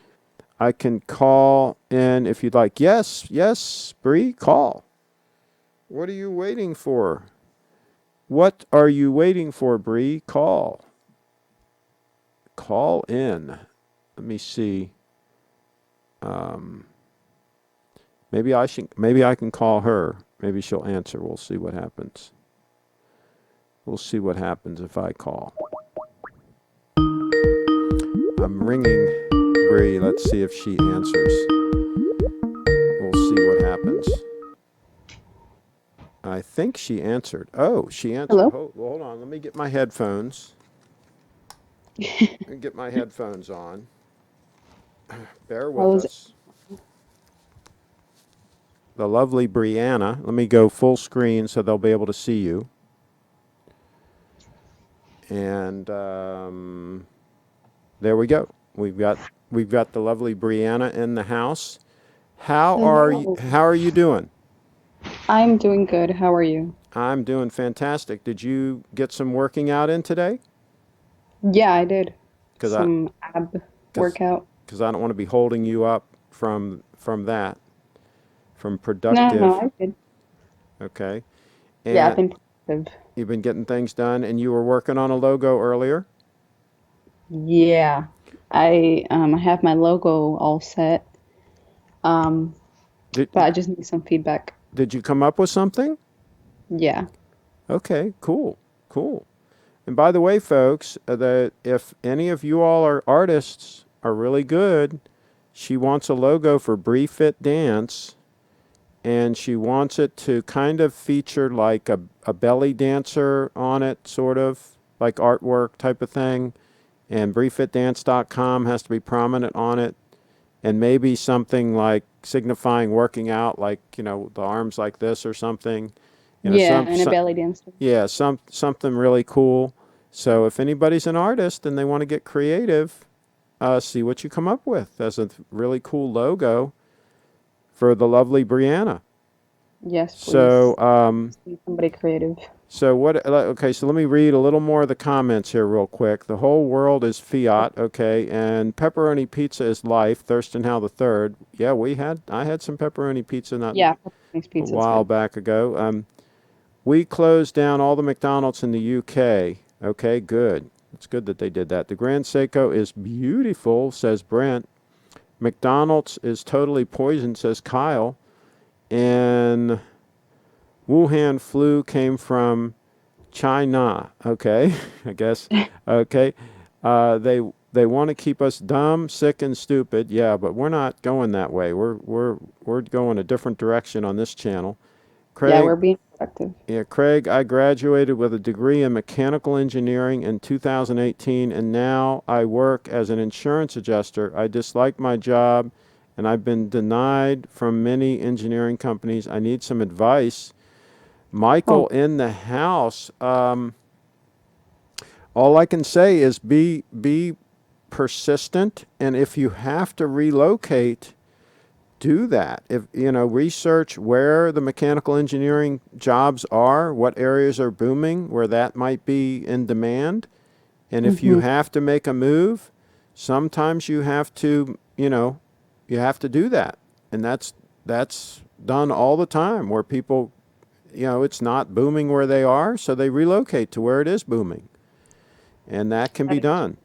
I can call in if you'd like. Yes, Bree, call. What are you waiting for? What are you waiting for, Bree? Call. Call in. Let me see. Maybe I can call her. Maybe she'll answer. We'll see what happens. We'll see what happens if I call. I'm ringing Bree. Let's see if she answers. We'll see what happens. I think she answered. Oh, she answered. Hello? Hold on. Let me get my headphones. Let me get my headphones on. Bear How with was it? us. The lovely Brianna. Let me go full screen so they'll be able to see you. And there we go. We've got the lovely Brianna in the house. How are you doing? I'm doing good. How are you? I'm doing fantastic. Did you get some working out in today? Yeah, I did. Because Some ab workout. I don't want to be holding you up from that, from No, productive. I did. Okay. Yeah, And I've been productive. you've been getting things done, and you were working on a logo earlier. Yeah. I have my logo all set. Um, Did but I just need some feedback. did you come up with something? Yeah. Okay, cool. And by the way, folks, that if any of you all are artists, are really good, she wants a logo for Bree Fit Dance, and she wants it to kind of feature like a belly dancer on it, sort of like artwork type of thing. And BreeFitDance.com has to be prominent on it, and maybe something like signifying working out, like the arms like this or something. Yeah, and a belly dancer. Yeah, something really cool. So if anybody's an artist and they want to get creative, see what you come up with. That's a really cool logo for the lovely Brianna. Yes, please. So, Need somebody creative. so let me read a little more of the comments here real quick. The whole world is fiat, okay, and pepperoni pizza is life. Thurston Howe the Third. Yeah, I had some pepperoni pizza not Yeah, pepperoni a pizza's while good. back ago. We closed down all the McDonald's in the UK. Okay, good. It's good that they did that. The Grand Seiko is beautiful, says Brent. McDonald's is totally poisoned, says Kyle. And Wuhan flu came from China. Okay, I guess. Okay. They want to keep us dumb, sick, and stupid. Yeah, but we're not going that way. We're going a different direction on this channel. Yeah, Craig, we're being productive. Yeah, Craig, I graduated with a degree in mechanical engineering in 2018, and now I work as an insurance adjuster. I dislike my job, and I've been denied from many engineering companies. I need some advice. Michael Oh, in the house. All I can say is be persistent, and if you have to relocate, do that. If research where the mechanical engineering jobs are, what areas are booming, where that might be in demand. And if you mm-hmm. have to make a move, sometimes you have to, you have to do that. And that's done all the time where people, it's not booming where they are, so they relocate to where it is booming. And that can That be is true. done.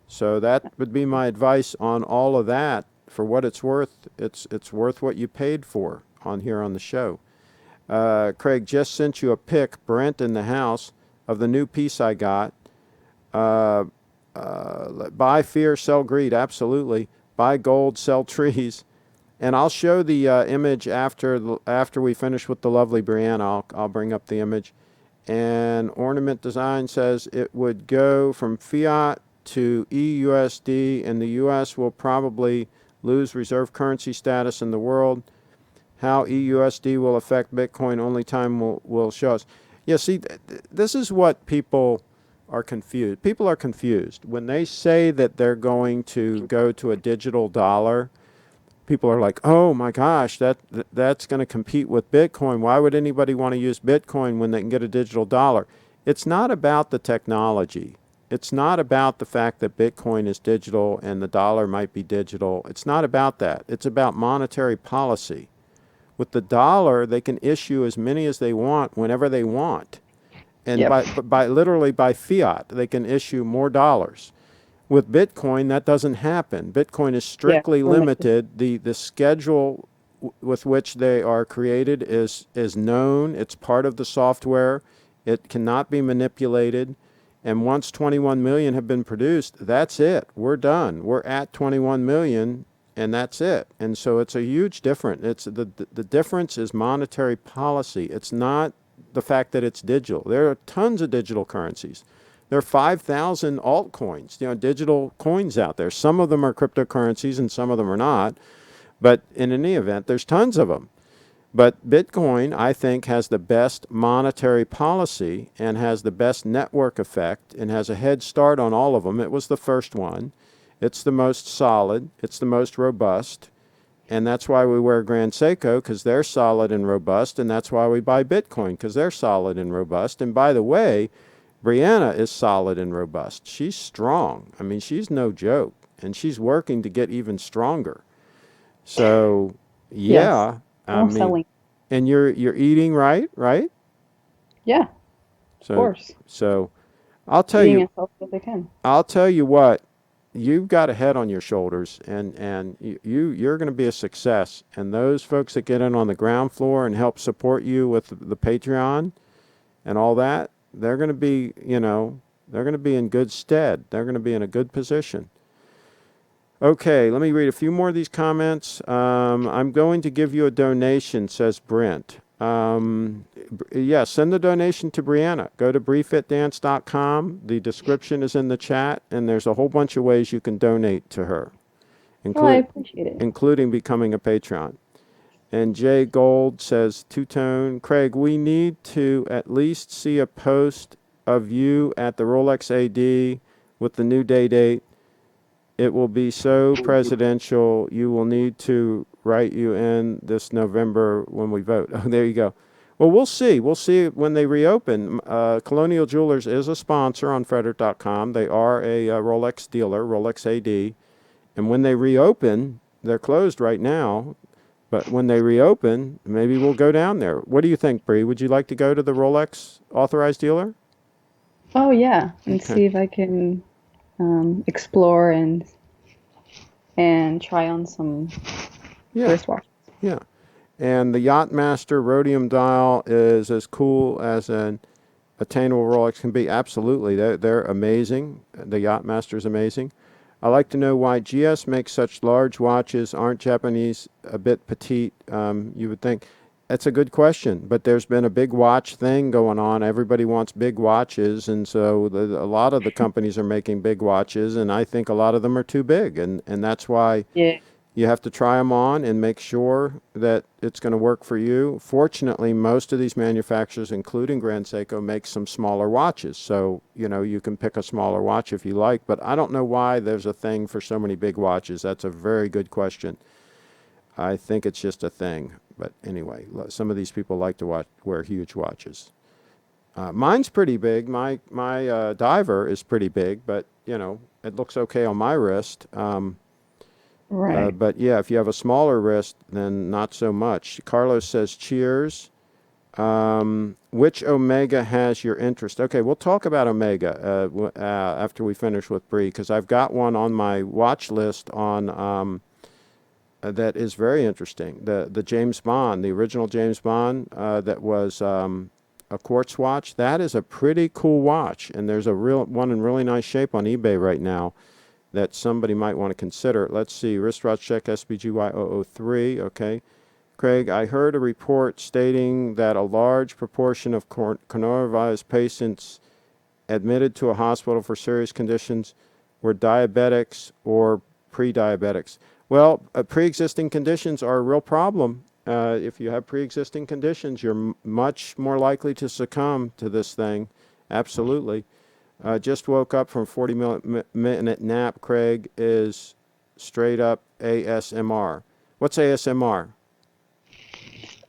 So that would be my advice on all of that. For what it's worth, it's worth what you paid for on here on the show. Craig just sent you a pic, Brent in the house, of the new piece I got. Buy fear, sell greed, absolutely. Buy gold, sell trees. And I'll show the image after we finish with the lovely Brianna. I'll bring up the image. And Ornament Design says it would go from fiat to EUSD, and the U.S. will probably lose reserve currency status in the world. How EUSD will affect Bitcoin, only time will show us. Yeah, see, this is what people are confused. People are confused. When they say that they're going to go to a digital dollar, people are like, oh my gosh, that's going to compete with Bitcoin. Why would anybody want to use Bitcoin when they can get a digital dollar? It's not about the technology. It's not about the fact that Bitcoin is digital and the dollar might be digital. It's not about that. It's about monetary policy. With the dollar, they can issue as many as they want whenever they want. And Yep. by literally by fiat, they can issue more dollars. With Bitcoin, that doesn't happen. Bitcoin is Yeah. strictly Limited. limited. The schedule with which they are created is known. It's part of the software. It cannot be manipulated. And once 21 million have been produced, that's it. We're done. We're at 21 million, and that's it. And so it's a huge difference. It's the difference is monetary policy. It's not the fact that it's digital. There are tons of digital currencies. There are 5,000 altcoins, digital coins out there. Some of them are cryptocurrencies and some of them are not. But in any event, there's tons of them. But Bitcoin, I think, has the best monetary policy and has the best network effect and has a head start on all of them. It was the first one. It's the most solid. It's the most robust. And that's why we wear Grand Seiko, because they're solid and robust. And that's why we buy Bitcoin, because they're solid and robust. And by the way, Brianna is solid and robust. She's strong. I mean, she's no joke. And she's working to get even stronger. So, Yes. yeah, I More mean, selling. and you're eating right, right? Yeah, of So course. so I'll tell Eating you as healthy as I can. I'll tell you what, you've got a head on your shoulders and you're going to be a success. And those folks that get in on the ground floor and help support you with the Patreon and all that, they're going to be, they're going to be in good stead. They're going to be in a good position. Okay, let me read a few more of these comments. I'm going to give you a donation, says Brent. Yeah, send the donation to Brianna. Go to briefitdance.com. The description is in the chat, and there's a whole bunch of ways you can donate to her, Oh, I appreciate it. including becoming a patron. And Jay Gold says, Two-Tone, Craig, we need to at least see a post of you at the Rolex AD with the new day date. It will be so presidential. You will need to write you in this November when we vote. Oh, there you go. Well, we'll see. We'll see when they reopen. Colonial Jewelers is a sponsor on Frederick.com. They are a Rolex dealer, Rolex AD. And when they reopen, they're closed right now. But when they reopen, maybe we'll go down there. What do you think, Bree? Would you like to go to the Rolex authorized dealer? Oh, yeah, and Okay. see if I can explore and try on some Yeah. wristwatches. Yeah. And the Yachtmaster rhodium dial is as cool as an attainable Rolex can be. Absolutely. They're amazing. The Yachtmaster is amazing. I like to know why GS makes such large watches. Aren't Japanese a bit petite? You would think. That's a good question, but there's been a big watch thing going on. Everybody wants big watches, and so a lot of the companies are making big watches, and I think a lot of them are too big, and that's why Yeah. you have to try them on and make sure that it's going to work for you. Fortunately, most of these manufacturers, including Grand Seiko, make some smaller watches. So, you can pick a smaller watch if you like. But I don't know why there's a thing for so many big watches. That's a very good question. I think it's just a thing. But anyway, some of these people like to wear huge watches. Mine's pretty big. My diver is pretty big, but, it looks okay on my wrist. Right. But yeah, if you have a smaller wrist, then not so much. Carlos says, cheers. Which Omega has your interest? Okay, we'll talk about Omega after we finish with Bree, because I've got one on my watch list on that is very interesting. The James Bond, the original James Bond, that was a quartz watch. That is a pretty cool watch, and there's a real one in really nice shape on eBay right now that somebody might want to consider. Let's see, wristwatch check SBGY003, okay. Craig, I heard a report stating that a large proportion of coronavirus patients admitted to a hospital for serious conditions were diabetics or pre-diabetics. Well, pre-existing conditions are a real problem. If you have pre-existing conditions, you're much more likely to succumb to this thing. Absolutely. Just woke up from 40-minute nap. Craig is straight up ASMR. What's ASMR?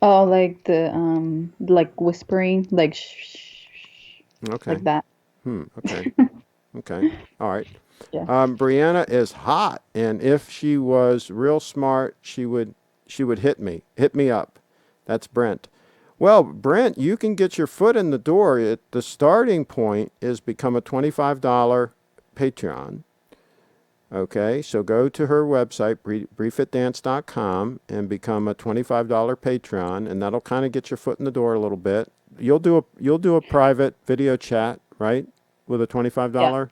Oh, like the like whispering, like Okay. like that. Okay. Okay. All right. Yeah. Brianna is hot, and if she was real smart, she would hit me up. That's Brent. Well, Brent, you can get your foot in the door. The starting point is become a $25 Patreon. Okay, so go to her website, briefitdance.com, and become a $25 Patreon, and that'll kind of get your foot in the door a little bit. You'll do a private video chat, right, with a Yeah. $25,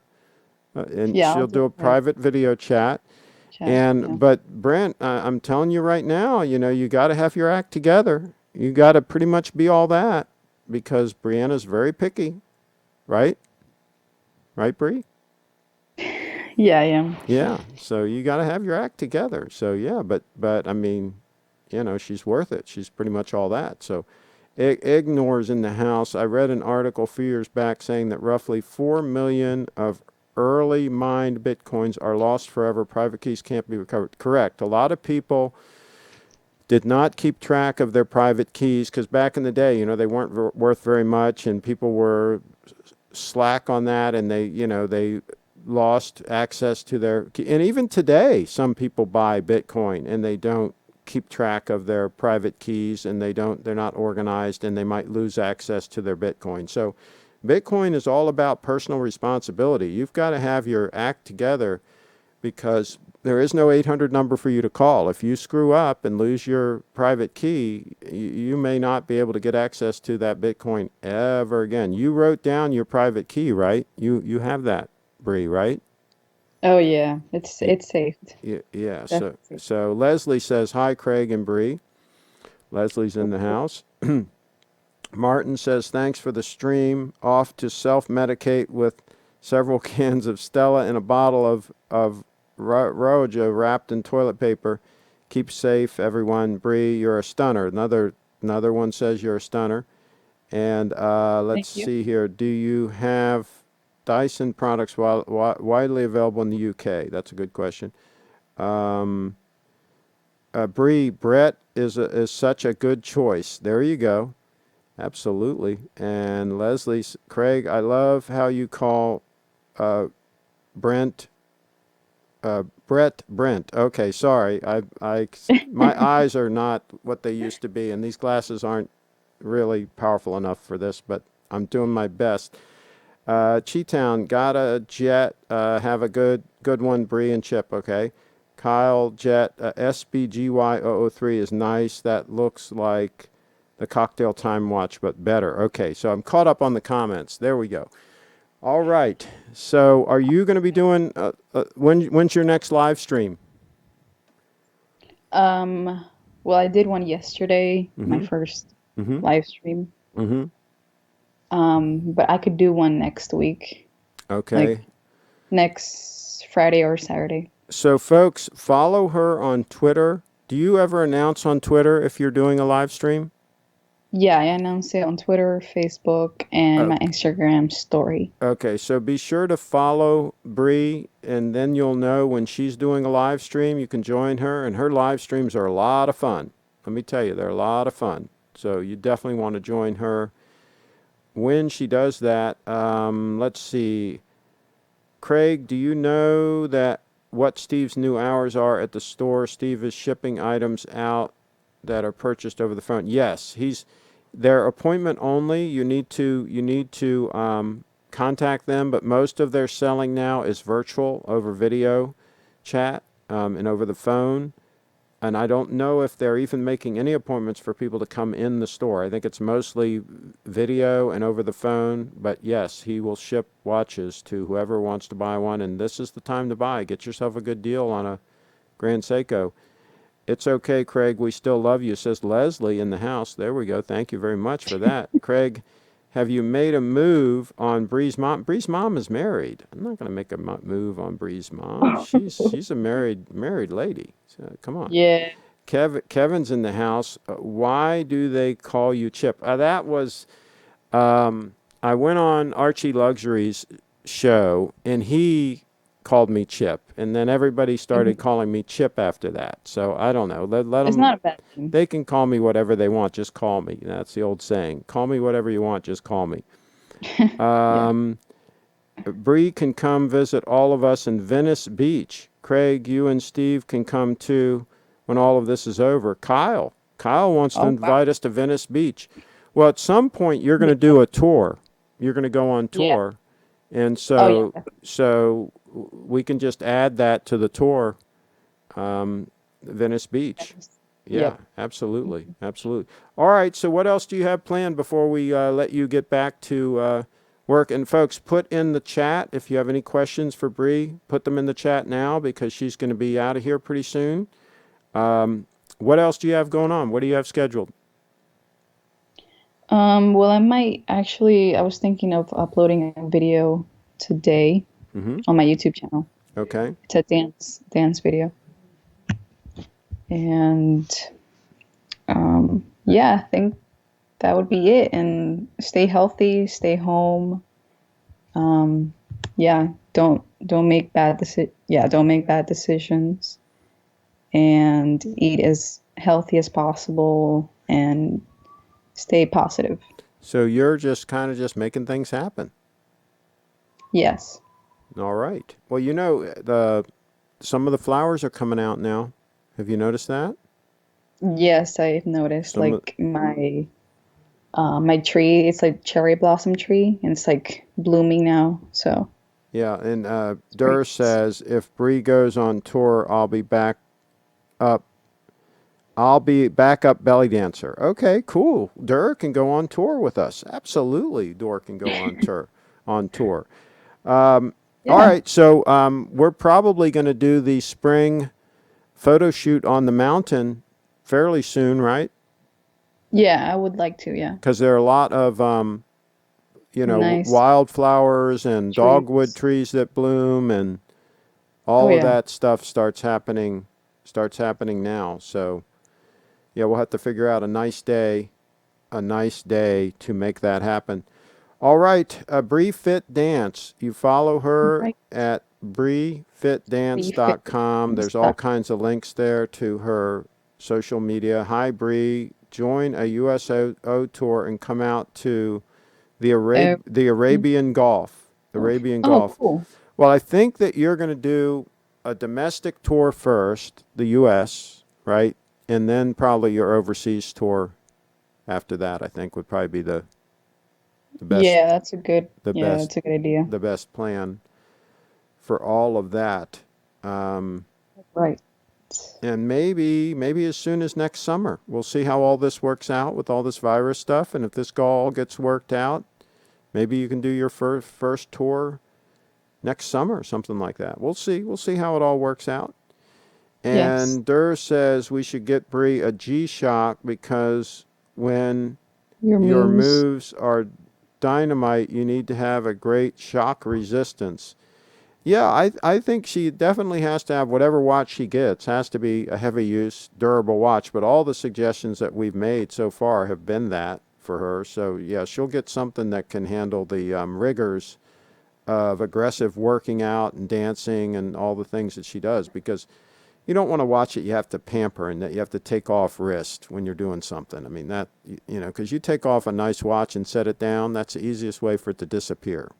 and Yeah, I'll she'll do do a it right. private video chat. Chat. Yeah. But Brent, I'm telling you right now, you got to have your act together. You got to pretty much be all that because Brianna's very picky, right? Right, Bree? Yeah, yeah. Yeah. So you got to have your act together. So yeah, but I mean, she's worth it. She's pretty much all that. So ignores in the house. I read an article a few years back saying that roughly 4 million of early mined Bitcoins are lost forever. Private keys can't be recovered. Correct. A lot of people did not keep track of their private keys because back in the day, they weren't worth very much and people were slack on that and they lost access to their key. And even today, some people buy Bitcoin and they don't keep track of their private keys and they're not organized and they might lose access to their Bitcoin. So Bitcoin is all about personal responsibility. You've got to have your act together because there is no 800 number for you to call. If you screw up and lose your private key, you may not be able to get access to that Bitcoin ever again. You wrote down your private key, right? You have that, Bree, right? Oh yeah, it's saved. Yeah. So Definitely saved. so Leslie says hi, Craig and Bree. Leslie's in the house. Martin says thanks for the stream. Off to self-medicate with several cans of Stella and a bottle of Roja wrapped in toilet paper. Keep safe, everyone. Bree, you're a stunner. Another one says you're a stunner. And let's Thank you. see here. Do you have Dyson products widely available in the UK? That's a good question. Bree, Brett is such a good choice. There you go. Absolutely. And Leslie, Craig, I love how you call Brent Brent. Okay, sorry. My eyes are not what they used to be, and these glasses aren't really powerful enough for this, but I'm doing my best. Cheetown, got a Jet. Have a good one, Bree and Chip. Okay. Kyle Jet SBGY003 is nice. That looks like the Cocktail Time watch, but better. Okay, so I'm caught up on the comments. There we go. All right. So, are you going to be doing? When's your next live stream? Well, I did one yesterday, my first Mm-hmm. live stream. Mm-hmm. But I could do one next week, like Okay. next Friday or Saturday. So, folks, follow her on Twitter. Do you ever announce on Twitter if you're doing a live stream? Yeah, I announce it on Twitter, Facebook, and Oh, my Instagram story. okay, so be sure to follow Bree, and then you'll know when she's doing a live stream. You can join her, and her live streams are a lot of fun. Let me tell you, they're a lot of fun. So you definitely want to join her when she does that. Let's see. Craig, do you know that what Steve's new hours are at the store? Steve is shipping items out that are purchased over the phone. Yes, they're appointment only. You need to contact them, but most of their selling now is virtual over video chat and over the phone. And I don't know if they're even making any appointments for people to come in the store. I think it's mostly video and over the phone. But yes, he will ship watches to whoever wants to buy one. And this is the time to buy. Get yourself a good deal on a Grand Seiko. It's okay, Craig. We still love you, says Leslie in the house. There we go. Thank you very much for that. Craig, have you made a move on Bree's mom? Bree's mom is married. I'm not going to make a move on Bree's mom. She's a married lady. So come on. Yeah. Kevin's in the house. Why do they call you Chip? That was, I went on Archie Luxury's show, and he called me Chip, and then everybody started calling me Chip after that. So I don't know. Let It's them. not a bad thing. They can call me whatever they want. Just call me. That's the old saying. Call me whatever you want. Just call me. Yeah. Bree can come visit all of us in Venice Beach. Craig, you and Steve can come too when all of this is over. Kyle wants to Oh, wow. invite us to Venice Beach. Well, at some point you're going to do a tour. You're going to go on Yeah. tour, and Oh, yeah. so we can just add that to the tour. Venice Beach. Yeah, Yep. absolutely, absolutely. All right. So what else do you have planned before we let you get back to work? And folks, put in the chat if you have any questions for Bree. Put them in the chat now because she's going to be out of here pretty soon. What else do you have going on? What do you have scheduled? Well, I was thinking of uploading a video today on my YouTube channel. Okay. It's a dance video. And yeah, I think that would be it. And stay healthy, stay home. Yeah, don't make don't make bad decisions, and eat as healthy as possible and stay positive. So you're just kind of just making things happen. Yes. All right. Well, some of the flowers are coming out now. Have you noticed that? Yes, I've noticed Some of, like my tree, it's like cherry blossom tree and it's like blooming now. So yeah, and it's pretty Durr nice. says if Bree goes on tour, up. I'll be backup belly dancer. Okay, cool. Durr can go on tour with us. Absolutely, Durr can go on tour. On tour. All Yeah. right, so we're probably going to do the spring photo shoot on the mountain fairly soon, right? Yeah, I would like to, yeah. Because there are a lot of Nice wildflowers and dogwood trees. trees that bloom, and Oh all of yeah. that stuff starts happening now. So yeah, we'll have to figure out a nice day to make that happen. All right, Bree Fit Dance. You follow her Right. at Be fit. breefitdance.com. There's all kinds of links there to her social media. Hi, Bree. Join a USO tour and come out to Uh, the Arabian Gulf. Arabian oh, Gulf. cool. Well, I think that you're going to do a domestic tour first, the U.S., right? And then probably your overseas tour after that, I think would probably be the best Yeah, the best that's a good idea. the best plan for all of that. Right. And maybe as soon as next summer. We'll see how all this works out with all this virus stuff, and if this all gets worked out, maybe you can do your first tour next summer, something like that. We'll see. We'll see how it all works out. Yes. And Durr says we should get Bree a G-Shock because when Your your moves. moves are dynamite, you need to have a great shock resistance. Yeah, I think she definitely has to have whatever watch she gets, has to be a heavy use, durable watch. But all the suggestions that we've made so far have been that for her. So yeah, she'll get something that can handle the rigors of aggressive working out and dancing and all the things that she does, because you don't want to watch it you have to pamper and that you have to take off wrist when you're doing something. I mean, that, because you take off a nice watch and set it down, that's the easiest way for it to disappear.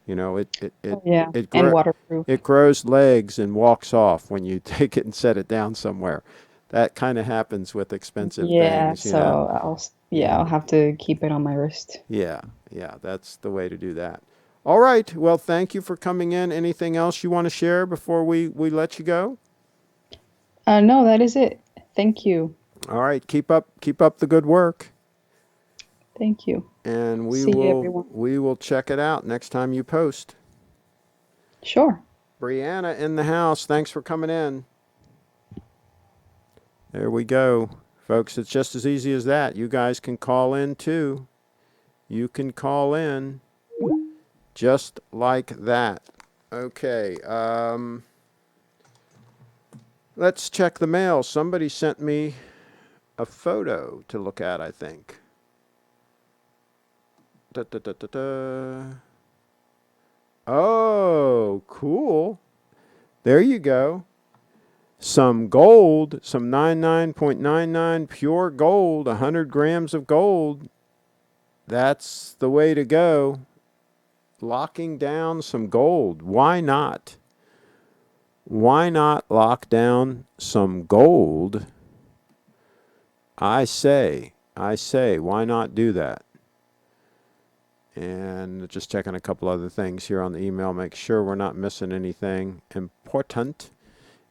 You know, Oh yeah. it, And grow, waterproof. it grows legs and walks off when you take it and set it down somewhere. That kind of happens with expensive Yeah, things, so Yeah, I'll have to keep it on my wrist. yeah, yeah, that's the way to do that. All right. Well, thank you for coming in. Anything else you want to share before we let you go? No, that is it. Thank you. All right. Keep up the good work. Thank you. And we See you, will everyone. we will check it out next time you post. Sure. Brianna in the house. Thanks for coming in. There we go. Folks, it's just as easy as that. You guys can call in too. You can call in just like that. Okay. Let's check the mail. Somebody sent me a photo to look at, I think. Da, da, da, da, da. Oh, cool. There you go. Some gold, some 99.99 pure gold, 100 grams of gold. That's the way to go. Locking down some gold. Why not? Why not lock down some gold? I say, why not do that? And just checking a couple other things here on the email. Make sure we're not missing anything important.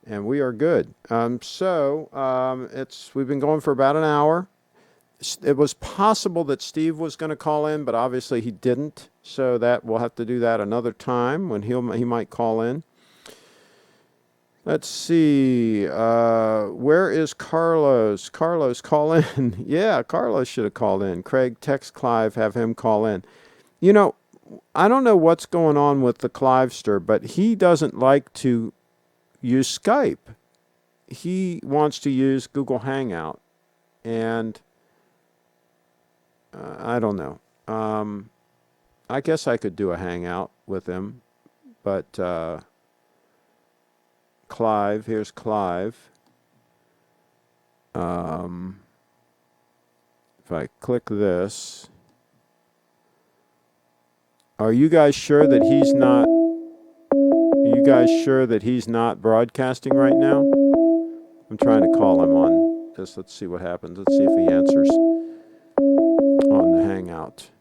And we are good. We've been going for about an hour. It was possible that Steve was going to call in, but obviously he didn't. So that we'll have to do that another time when he might call in. Let's see. Where is Carlos? Carlos, call in. Yeah, Carlos should have called in. Craig, text Clive, have him call in. You know, I don't know what's going on with the Clivester, but he doesn't like to use Skype. He wants to use Google Hangout. And I don't know. I guess I could do a Hangout with him. But Clive, here's Clive. If I click this, are you guys sure that he's not? Are you guys sure that he's not broadcasting right now? I'm trying to call him on this. Let's see what happens. Let's see if he answers on the Hangout.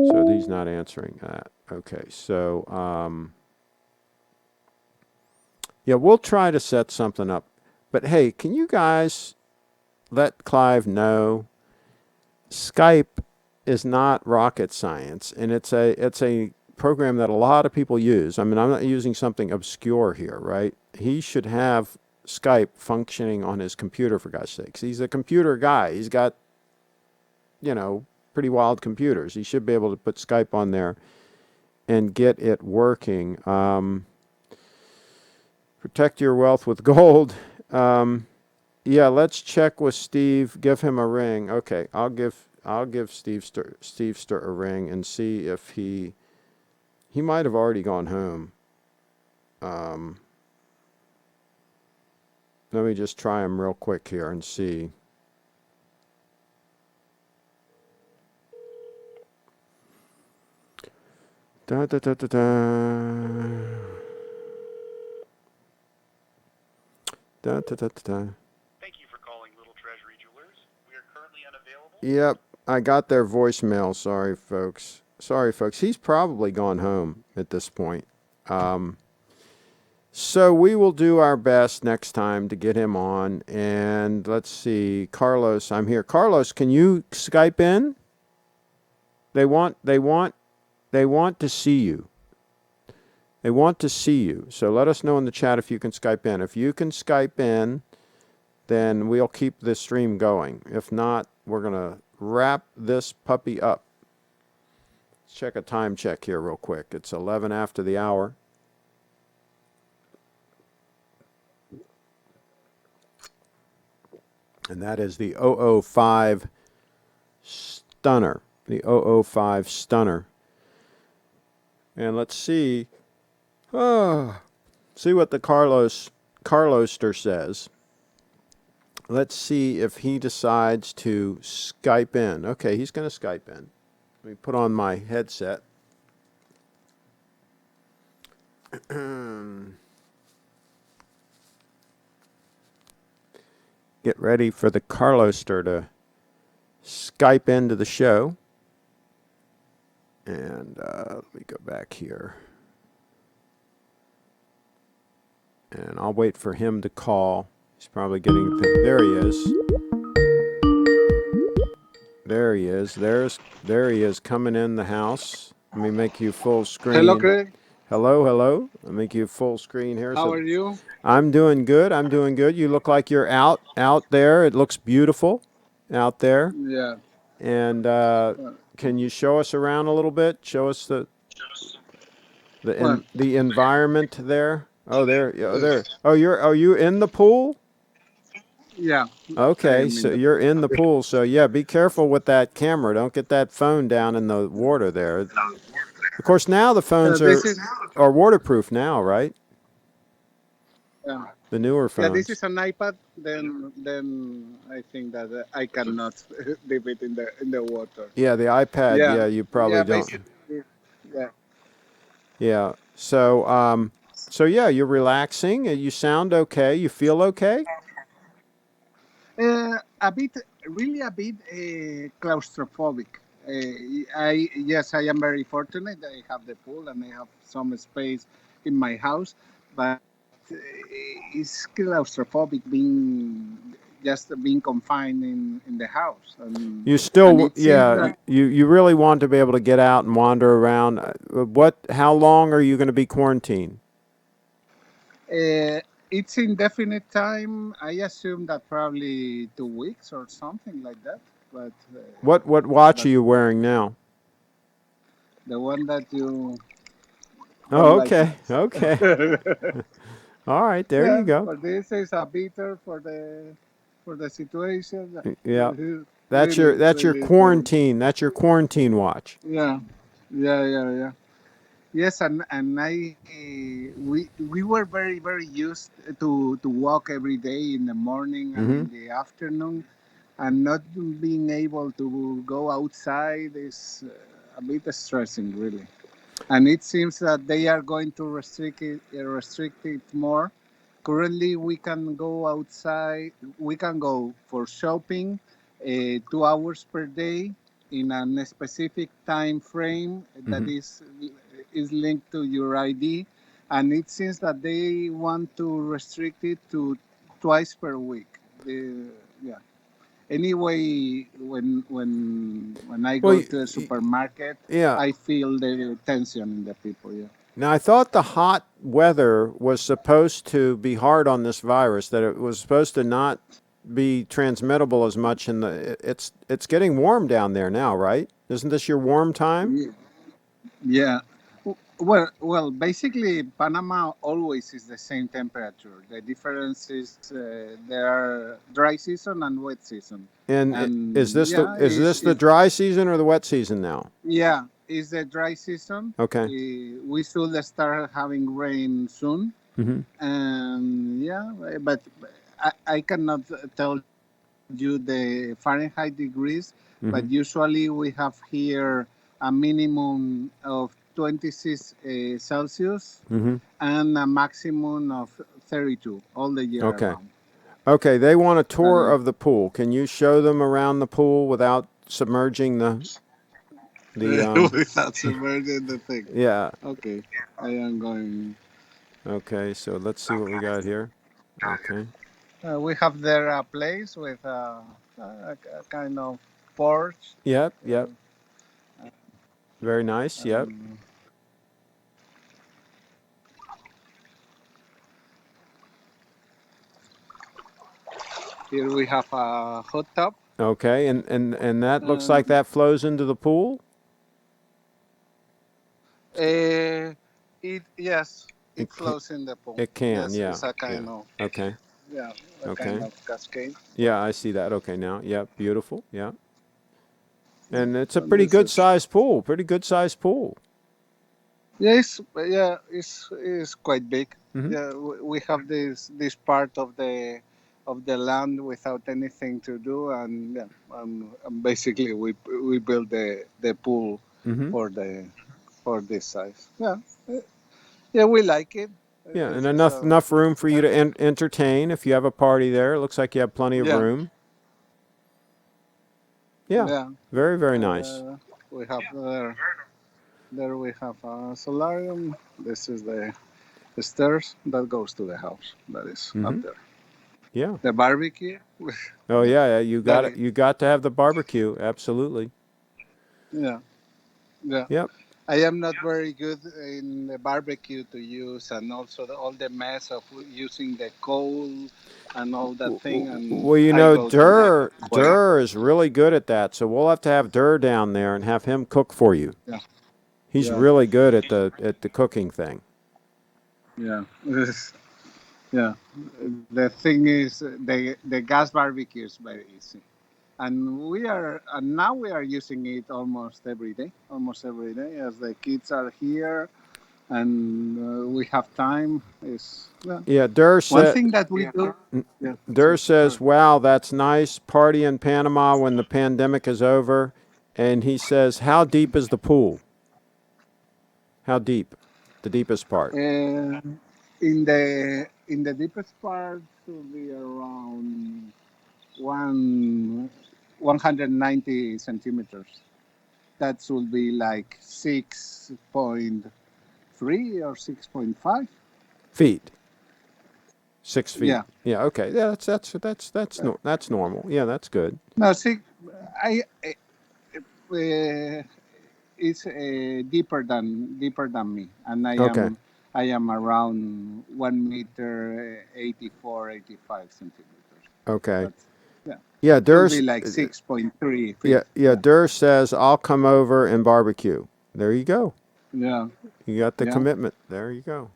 So he's not answering that. Okay, so yeah, we'll try to set something up. But hey, can you guys let Clive know Skype is not rocket science, and it's a program that a lot of people use. I mean, I'm not using something obscure here, right? He should have Skype functioning on his computer, for God's sakes. He's a computer guy. He's got, pretty wild computers. He should be able to put Skype on there and get it working. Protect your wealth with gold. Yeah, let's check with Steve. Give him a ring. Okay, I'll give Steve a ring and see if he might have already gone home. Let me just try him real quick here and see. Da da da da da. Da da da da da. Thank you for calling Little Treasury Jewelers. We are currently unavailable. Yep, I got their voicemail. Sorry, folks. He's probably gone home at this point. So we will do our best next time to get him on. And let's see, Carlos, I'm here. Carlos, can you Skype in? They want to see you. They want to see you. So let us know in the chat if you can Skype in. If you can Skype in, then we'll keep this stream going. If not, we're going to wrap this puppy up. Let's check a time check here real quick. It's 11 after the hour. And that is the 005 Stunner. The 005 Stunner. And let's see. See what the Carloster says. Let's see if he decides to Skype in. Okay, he's going to Skype in. Let me put on my headset. Get ready for the Carloster to Skype into the show. And let me go back here. And I'll wait for him to call. He's probably getting... There he is. There he is. There he is coming in the house. Let me make you full screen. Hello, Craig. Hello. Let me make you full screen here. How are you? I'm doing good. You look like you're out there. It looks beautiful out there. Yeah. And can you show us around a little bit? Show us the Well, the environment there? Oh, there. Oh, there. Oh, are you in the pool? yeah, I Okay, am in so the you're pool. in the pool. So yeah, be careful with that camera. Don't get that phone down in the water there. Of course, now the phones This is are waterproof now, right? uh, The newer yeah, this phones. is an iPad. Then I think that I cannot leave it in the water. Yeah, the iPad. Yeah, Yeah, you yeah, probably don't. basically, yeah. Yeah. So so yeah, you're relaxing. You sound okay. You feel okay? A bit, really a bit claustrophobic. Yes, I am very fortunate. I have the pool and I have some space in my house, but it's claustrophobic being confined in the house, You and still, it seems yeah, that you really want to be able to get out and wander around. How long are you going to be quarantined? uh, it's indefinite time. I assume that probably 2 weeks or something like that, but. What watch are But you wearing now? the one that you Oh, don't like okay, much. okay. All right, there you Yeah, go. for this is a bitter for the situation. Yeah, Really, that's your really very. quarantine. That's your quarantine watch. Yeah, yeah. Yes, and we were very used to walk every day in the morning and Mm-hmm. in the afternoon, and not being able to go outside is a bit stressing, really. And it seems that they are going to restrict it more. Currently, we can go outside. We can go for shopping 2 hours per day in a specific time frame that Mm-hmm. is linked to your ID, and it seems that they want to restrict it to twice per week. Yeah. Anyway, when I Well, go to a supermarket, yeah. I feel the tension in the people. Yeah. Now, I thought the hot weather was supposed to be hard on this virus, that it was supposed to not be transmittable as much in it's getting warm down there now, right? Isn't this your warm time? Yeah. Yeah. Well, basically, Panama always is the same temperature. The difference is there are dry season and wet season, And and yeah, is this the dry season or the wet season now? yeah, it's the dry season. Okay. We should start having rain soon, Mm-hmm. and yeah, but I cannot tell you the Fahrenheit degrees, Mm-hmm. but usually we have here a minimum of 26 Celsius Mm-hmm. and a maximum of 32 all the year Okay. around. Okay. They want a That tour is, of the pool. Can you show them around the pool without submerging the without subverting the thing. yeah. Okay, I am going. Okay. So let's see what we got here. Okay. We have there a place with a kind of porch. Yep. Yep. Uh, Very nice. Yep. and here we have a hot tub. Okay. And that looks like Um, that flows into the pool. Uh, it yes, it It can. flows in the pool. It can. Yes, Yeah. it's a Yeah. kind of Okay. yeah, a kind Okay. of cascade. Yeah, I see that. Okay, now. Yep. Beautiful. Yeah. And it's a And pretty this good is sized pool. Pretty good sized pool. yeah, it's quite big. Mm-hmm. Yeah, we have this part of the land without anything to do, and yeah, and basically we build the pool Mm-hmm. for the for this size. Yeah, yeah, we like it. Yeah, and This is enough room for you uh, to entertain if you have a party there. It looks like you have plenty of yeah, room. Yeah, yeah. very nice. Uh, we have there we have a solarium. This is the stairs that goes to the house. That is up Mm-hmm. there. Yeah. The barbecue. Oh yeah, you That got it. is You got to have the barbecue. Absolutely. yeah yeah. Yep. I am not very good in the barbecue to use, and also all the mess of using the coal and all that thing. And Well, I go to the Durr is really good at that. So we'll have to have Durr down there and have him cook for you. yeah He's Yeah. really good at the cooking thing. Yeah. Yeah. The thing is, the gas barbecue is very easy, and now we are using it almost every day. Almost every day, as the kids are here and we have time. Is Yeah, one thing that we do. Yeah. Durr says, Sorry. wow, that's nice. Party in Panama when the pandemic is over. And he says, how deep is the pool? How deep? The deepest part. In the deepest part will be around one 190 centimeters. That will be like 6.3 or 6.5. Feet. 6 feet. Yeah. Yeah, okay. Yeah, that's normal. Yeah, that's good. No, see, I it's deeper than me, and I Okay. am I am around 1 meter 84, 85 centimeters. Okay. But yeah, Yeah, it will Durr be like 6.3 feet. yeah, Durr says, I'll come over and barbecue. There you go. Yeah, You got the yeah. commitment. There you go.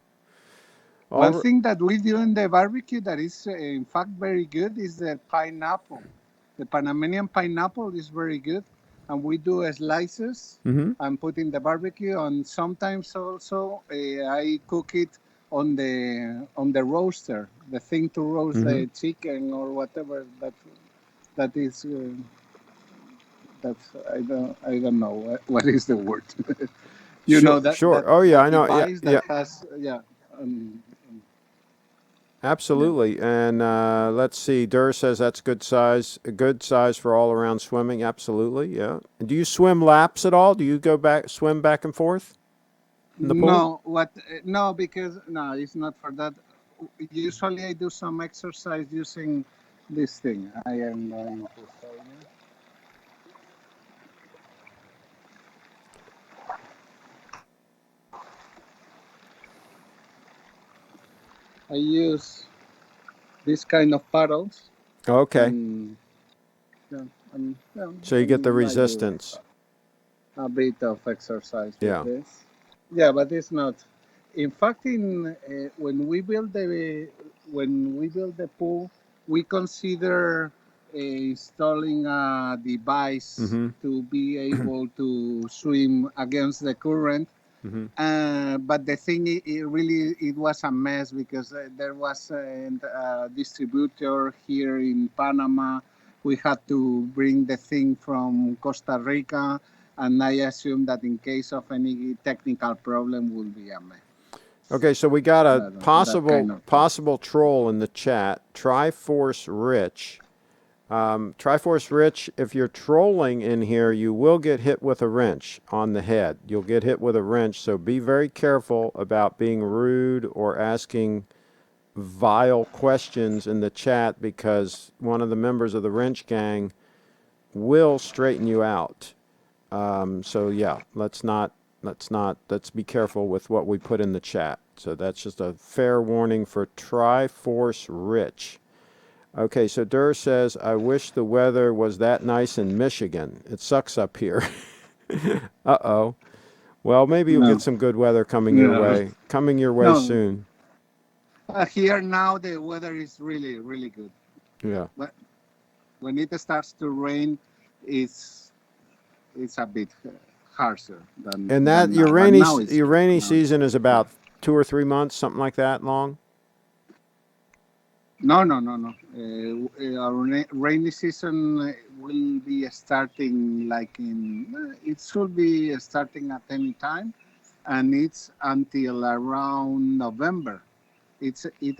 One All thing that we do in the barbecue that is, in fact, very good is the pineapple. The Panamanian pineapple is very good, and we do slices mm-hmm. and put in the barbecue. And sometimes also I cook it on the roaster, the thing to roast Mm-hmm. the chicken or whatever that is. That's I don't know what is the word. You Sure, know that sure. that Oh yeah, I that know. Yeah, device yeah. that has um, yeah. Absolutely. And let's see. Durr says that's good size. A good size for all around swimming. Absolutely. Yeah. And do you swim laps at all? Do you swim back and forth in the pool? No, no, because no, it's not for that. Usually, I do some exercise using this thing. I am going to show you. I use this kind of paddles, Okay. and yeah, So you get the I do resistance. a bit of exercise with Yeah. this. Yeah, but it's not. In fact, when we build the pool, we consider installing a device Mm-hmm. to be able to swim against the current. Mm-hmm. But the thing, it was a mess because there was a distributor here in Panama. We had to bring the thing from Costa Rica, and I assume that in case of any technical problem, will be a mess. Okay, so we got a That kind of thing. possible troll in the chat. Triforce Rich. Triforce Rich, if you're trolling in here, you will get hit with a wrench on the head. You'll get hit with a wrench, so be very careful about being rude or asking vile questions in the chat because one of the members of the wrench gang will straighten you out. So yeah, let's be careful with what we put in the chat. So that's just a fair warning for Triforce Rich. Okay, so Durr says, I wish the weather was that nice in Michigan. It sucks up here. Uh-oh. Well, maybe you'll get No, some good weather coming your no, way. Coming your way no. soon. Here now the weather is really, really good. Yeah. But when it starts to rain, it's it's a bit harsher And than that your now. But rainy now it's your good. rainy Now it's season good. is about 2 or 3 months, something like that long. No, no, no, no. Our rainy season will be starting like it should be starting at any time, and it's until around November. It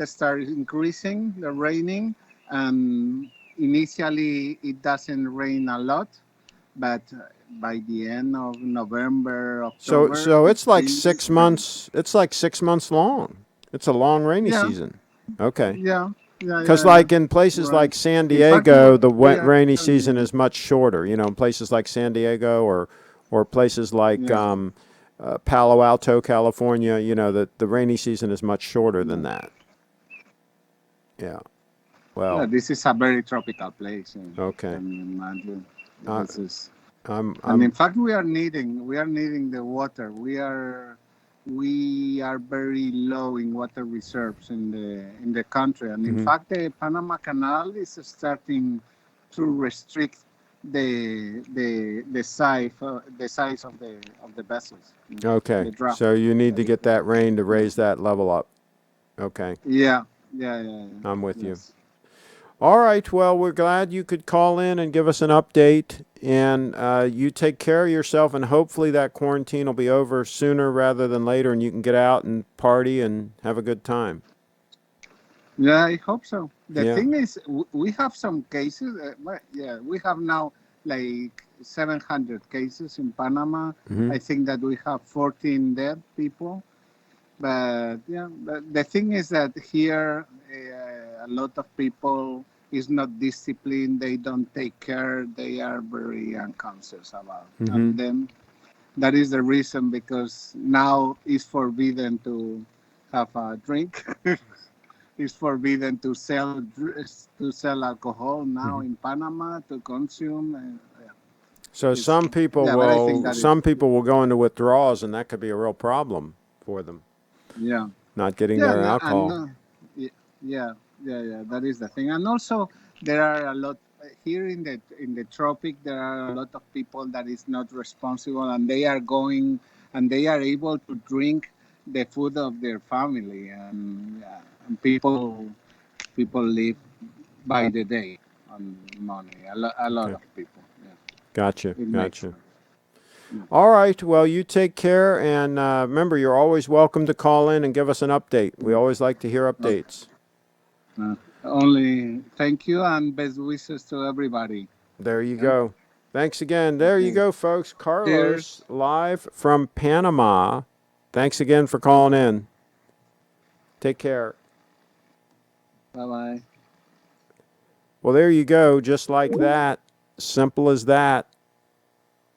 starts increasing the raining, and initially it doesn't rain a lot, but by the end of November, So October, so it it's like finishes six rain. months. It's like 6 months long. It's a long rainy Yeah, season. Okay. yeah, yeah, Because yeah, yeah. like in places Right. like San In fact, Diego, the we are rainy season in, is much shorter. You know, in places like San Diego or places like yeah, Palo Alto, California, you know, the rainy season is much shorter yeah. than that. Yeah. Yeah, Well, this is a very tropical place. You okay. can imagine. Uh, This is And in fact, we are needing the water. We are very low in water reserves in the country, and in fact, the Panama Canal is starting to restrict the size of the vessels. Okay, The draft. so you need to get that rain to raise that level up. Okay, Yeah. I'm with you. Yes. All right, well, we're glad you could call in and give us an update, and you take care of yourself, and hopefully that quarantine will be over sooner rather than later, and you can get out and party and have a good time. Yeah, I hope so. The Yeah. thing is, we have some cases. We have now like 700 cases in Panama. I think that we have 14 dead people. But yeah, but the thing is that here a lot of people is not disciplined. They don't take care. They are very unconscious about. And then that is the reason because now it's forbidden to have a drink. It's forbidden to sell alcohol now in Panama to consume. So some people but I think will go into withdrawals, and that could be a real problem for them. Yeah. Not getting their alcohol. That is the thing. And also, there are a lot here in the tropic. There are a lot of people that is not responsible, and they are going and they are able to drink the food of their family, and people live by the day on money. A lot of people. Yeah. Gotcha. It makes sense. All right. Well, you take care, and remember, you're always welcome to call in and give us an update. We always like to hear updates. Only thank you and best wishes to everybody. There you go. Thanks again. There you go, folks. Carlos, Cheers. live from Panama. Thanks again for calling in. Take care. Bye-bye. Well, there you go. Just like that. Simple as that.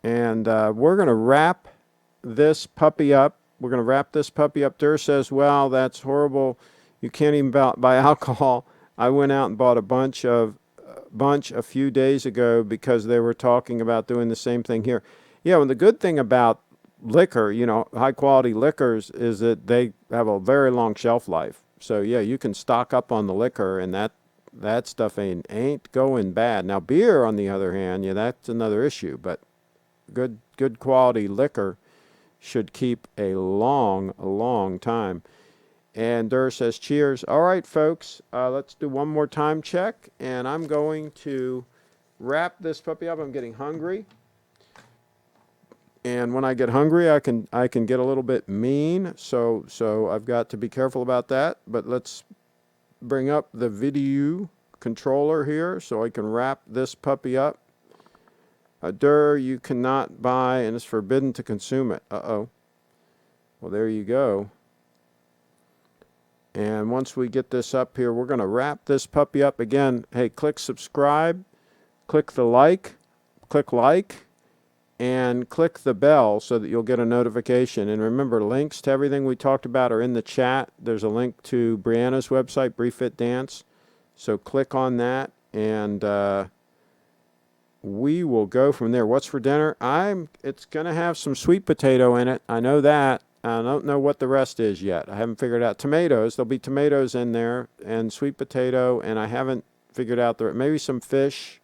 And we're going to wrap this puppy up. Durr says, well, that's horrible. You can't even buy alcohol. I went out and bought a bunch a few days ago because they were talking about doing the same thing here. Yeah, well, the good thing about liquor, high quality liquors, is that they have a very long shelf life. So yeah, you can stock up on the liquor, and that stuff ain't going bad. Now beer, on the other hand, yeah, that's another issue. But good quality liquor should keep a long time. And Durr says, cheers. All right, folks, let's do one more time check, and I'm going to wrap this puppy up. I'm getting hungry, and when I get hungry, I can get a little bit mean. So I've got to be careful about that. But let's bring up the video controller here so I can wrap this puppy up. Durr, you cannot buy, and it's forbidden to consume it. Uh-oh. Well, there you go. And once we get this up here, we're going to wrap this puppy up again. Hey, click subscribe, click like, and click the bell so that you'll get a notification. And remember, links to everything we talked about are in the chat. There's a link to Brianna's website, Briefit Dance. So click on that, and we will go from there. What's for dinner? It's going to have some sweet potato in it. I know that. I don't know what the rest is yet. I haven't figured out. Tomatoes. There'll be tomatoes in there and sweet potato, and I haven't figured out maybe some fish.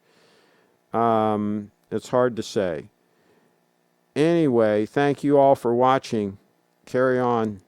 It's hard to say. Anyway, thank you all for watching. Carry on.